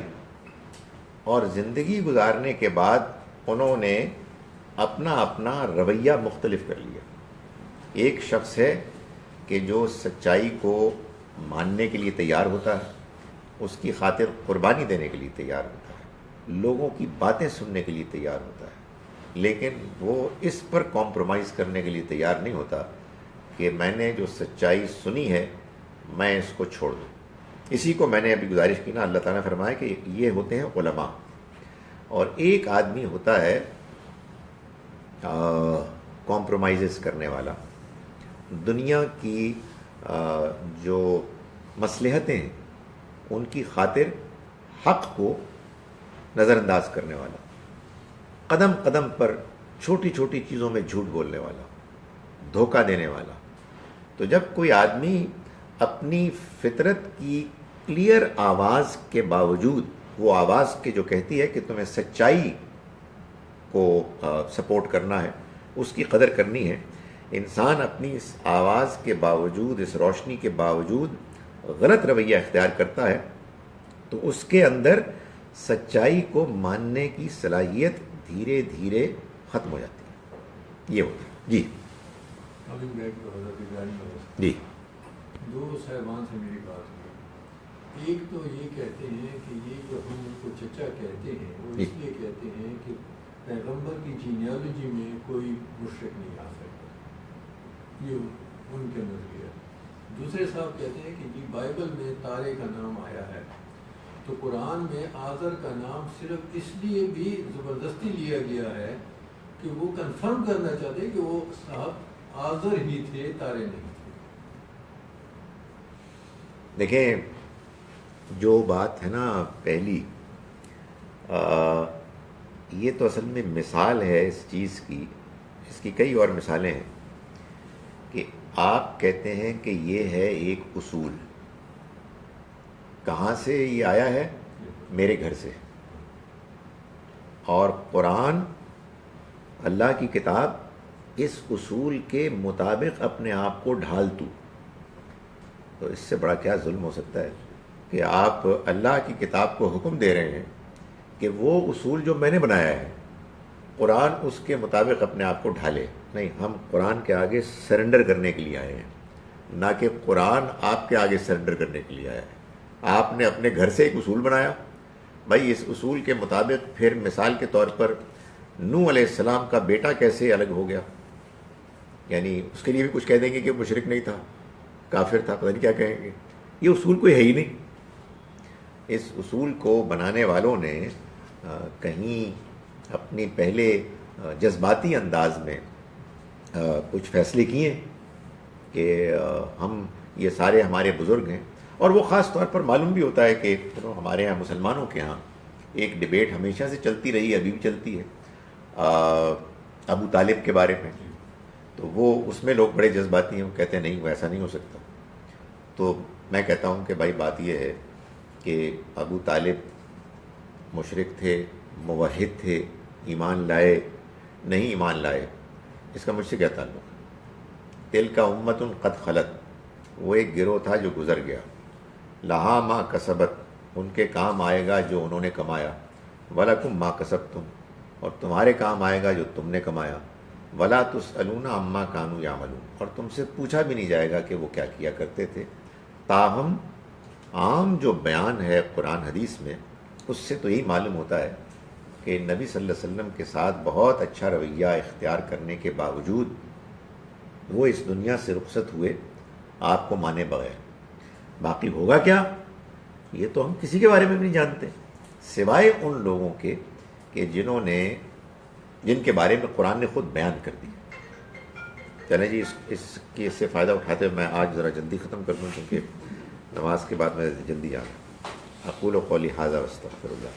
اور زندگی گزارنے کے بعد انہوں نے اپنا اپنا رویہ مختلف کر لیا. ایک شخص ہے کہ جو سچائی کو ماننے کے لیے تیار ہوتا ہے، اس کی خاطر قربانی دینے کے لیے تیار ہوتا ہے، لوگوں کی باتیں سننے کے لیے تیار ہوتا ہے، لیکن وہ اس پر کمپرومائز کرنے کے لیے تیار نہیں ہوتا کہ میں نے جو سچائی سنی ہے میں اس کو چھوڑ دوں. اسی کو میں نے ابھی گزارش کی نا، اللہ تعالیٰ نے فرمایا کہ یہ ہوتے ہیں علماء. اور ایک آدمی ہوتا ہے کمپرومائزز کرنے والا، دنیا کی جو مصلحتیں ہیں ان کی خاطر حق کو نظر انداز کرنے والا، قدم قدم پر چھوٹی چھوٹی چیزوں میں جھوٹ بولنے والا، دھوکہ دینے والا. تو جب کوئی آدمی اپنی فطرت کی کلیئر آواز کے باوجود، وہ آواز کے جو کہتی ہے کہ تمہیں سچائی کو سپورٹ کرنا ہے، اس کی قدر کرنی ہے، انسان اپنی اس آواز کے باوجود، اس روشنی کے باوجود غلط رویہ اختیار کرتا ہے تو اس کے اندر سچائی کو ماننے کی صلاحیت دھیرے دھیرے ختم ہو جاتی ہے. یہ ہوتا ہے. جی کمنگ بیک ٹو حضرت ابراہیم جی دو صاحبان سے میری بات ہوئی. ایک تو یہ کہتے ہیں کہ یہ جو ہم ان کو چچا کہتے ہیں وہ اس لیے کہتے ہیں کہ پیغمبر کی جینیالوجی میں کوئی مشرک نہیں آ سکتا، یہ ان کے نظریہ. دوسرے صاحب کہتے ہیں کہ جی بائبل میں تارے کا نام آیا ہے تو قرآن میں آذر کا نام صرف اس لیے بھی زبردستی لیا گیا ہے کہ وہ کنفرم کرنا چاہتے کہ وہ صاحب آذر ہی تھے، تارے نہیں تھے. دیکھیں جو بات ہے نا پہلی، یہ تو اصل میں مثال ہے اس چیز کی. اس کی کئی اور مثالیں ہیں کہ آپ کہتے ہیں کہ یہ ہے ایک اصول. کہاں سے یہ آیا ہے؟ میرے گھر سے. اور قرآن اللہ کی کتاب اس اصول کے مطابق اپنے آپ کو ڈھال تو اس سے بڑا کیا ظلم ہو سکتا ہے کہ آپ اللہ کی کتاب کو حکم دے رہے ہیں کہ وہ اصول جو میں نے بنایا ہے قرآن اس کے مطابق اپنے آپ کو ڈھالے. نہیں، ہم قرآن کے آگے سرنڈر کرنے کے لیے آئے ہیں، نہ کہ قرآن آپ کے آگے سرنڈر کرنے کے لیے آیا ہے. آپ نے اپنے گھر سے ایک اصول بنایا، بھائی اس اصول کے مطابق پھر مثال کے طور پر نوح علیہ السلام کا بیٹا کیسے الگ ہو گیا، یعنی اس کے لیے بھی کچھ کہہ دیں گے کہ مشرک نہیں تھا، کافر تھا، پتہ نہیں کیا کہیں گے. یہ اصول کوئی ہے ہی نہیں. اس اصول کو بنانے والوں نے کہیں اپنی پہلے جذباتی انداز میں کچھ فیصلے کیے کہ ہم یہ سارے ہمارے بزرگ ہیں. اور وہ خاص طور پر معلوم بھی ہوتا ہے کہ ہمارے ہاں مسلمانوں کے ہاں ایک ڈبیٹ ہمیشہ سے چلتی رہی ہے، ابھی بھی چلتی ہے ابو طالب کے بارے میں. تو وہ اس میں لوگ بڑے جذباتی ہیں، وہ کہتے ہیں نہیں وہ ایسا نہیں ہو سکتا. تو میں کہتا ہوں کہ بھائی بات یہ ہے کہ ابو طالب مشرک تھے، موحد تھے، ایمان لائے نہیں ایمان لائے، اس کا مجھ سے کیا تعلق؟ تلک امت قد خلت، وہ ایک گروہ تھا جو گزر گیا. لہا ما کسبت، ان کے کام آئے گا جو انہوں نے کمایا. ولکم ما کسبتم، اور تمہارے کام آئے گا جو تم نے کمایا. ولا تسألون عما کانوا یعملون، اور تم سے پوچھا بھی نہیں جائے گا کہ وہ کیا کیا کرتے تھے. تاہم عام جو بیان ہے قرآن حدیث میں اس سے تو یہی معلوم ہوتا ہے کہ نبی صلی اللہ علیہ وسلم کے ساتھ بہت اچھا رویہ اختیار کرنے کے باوجود وہ اس دنیا سے رخصت ہوئے آپ کو مانے بغیر. باقی ہوگا کیا یہ تو ہم کسی کے بارے میں بھی نہیں جانتے سوائے ان لوگوں کے کہ جن کے بارے میں قرآن نے خود بیان کر دی. چلیں جی اس سے فائدہ اٹھاتے ہوئے میں آج ذرا جلدی ختم کر دوں کیونکہ نماز کے بعد میں جلدی جانا. اقول قولی ھذا واستغفر اللہ.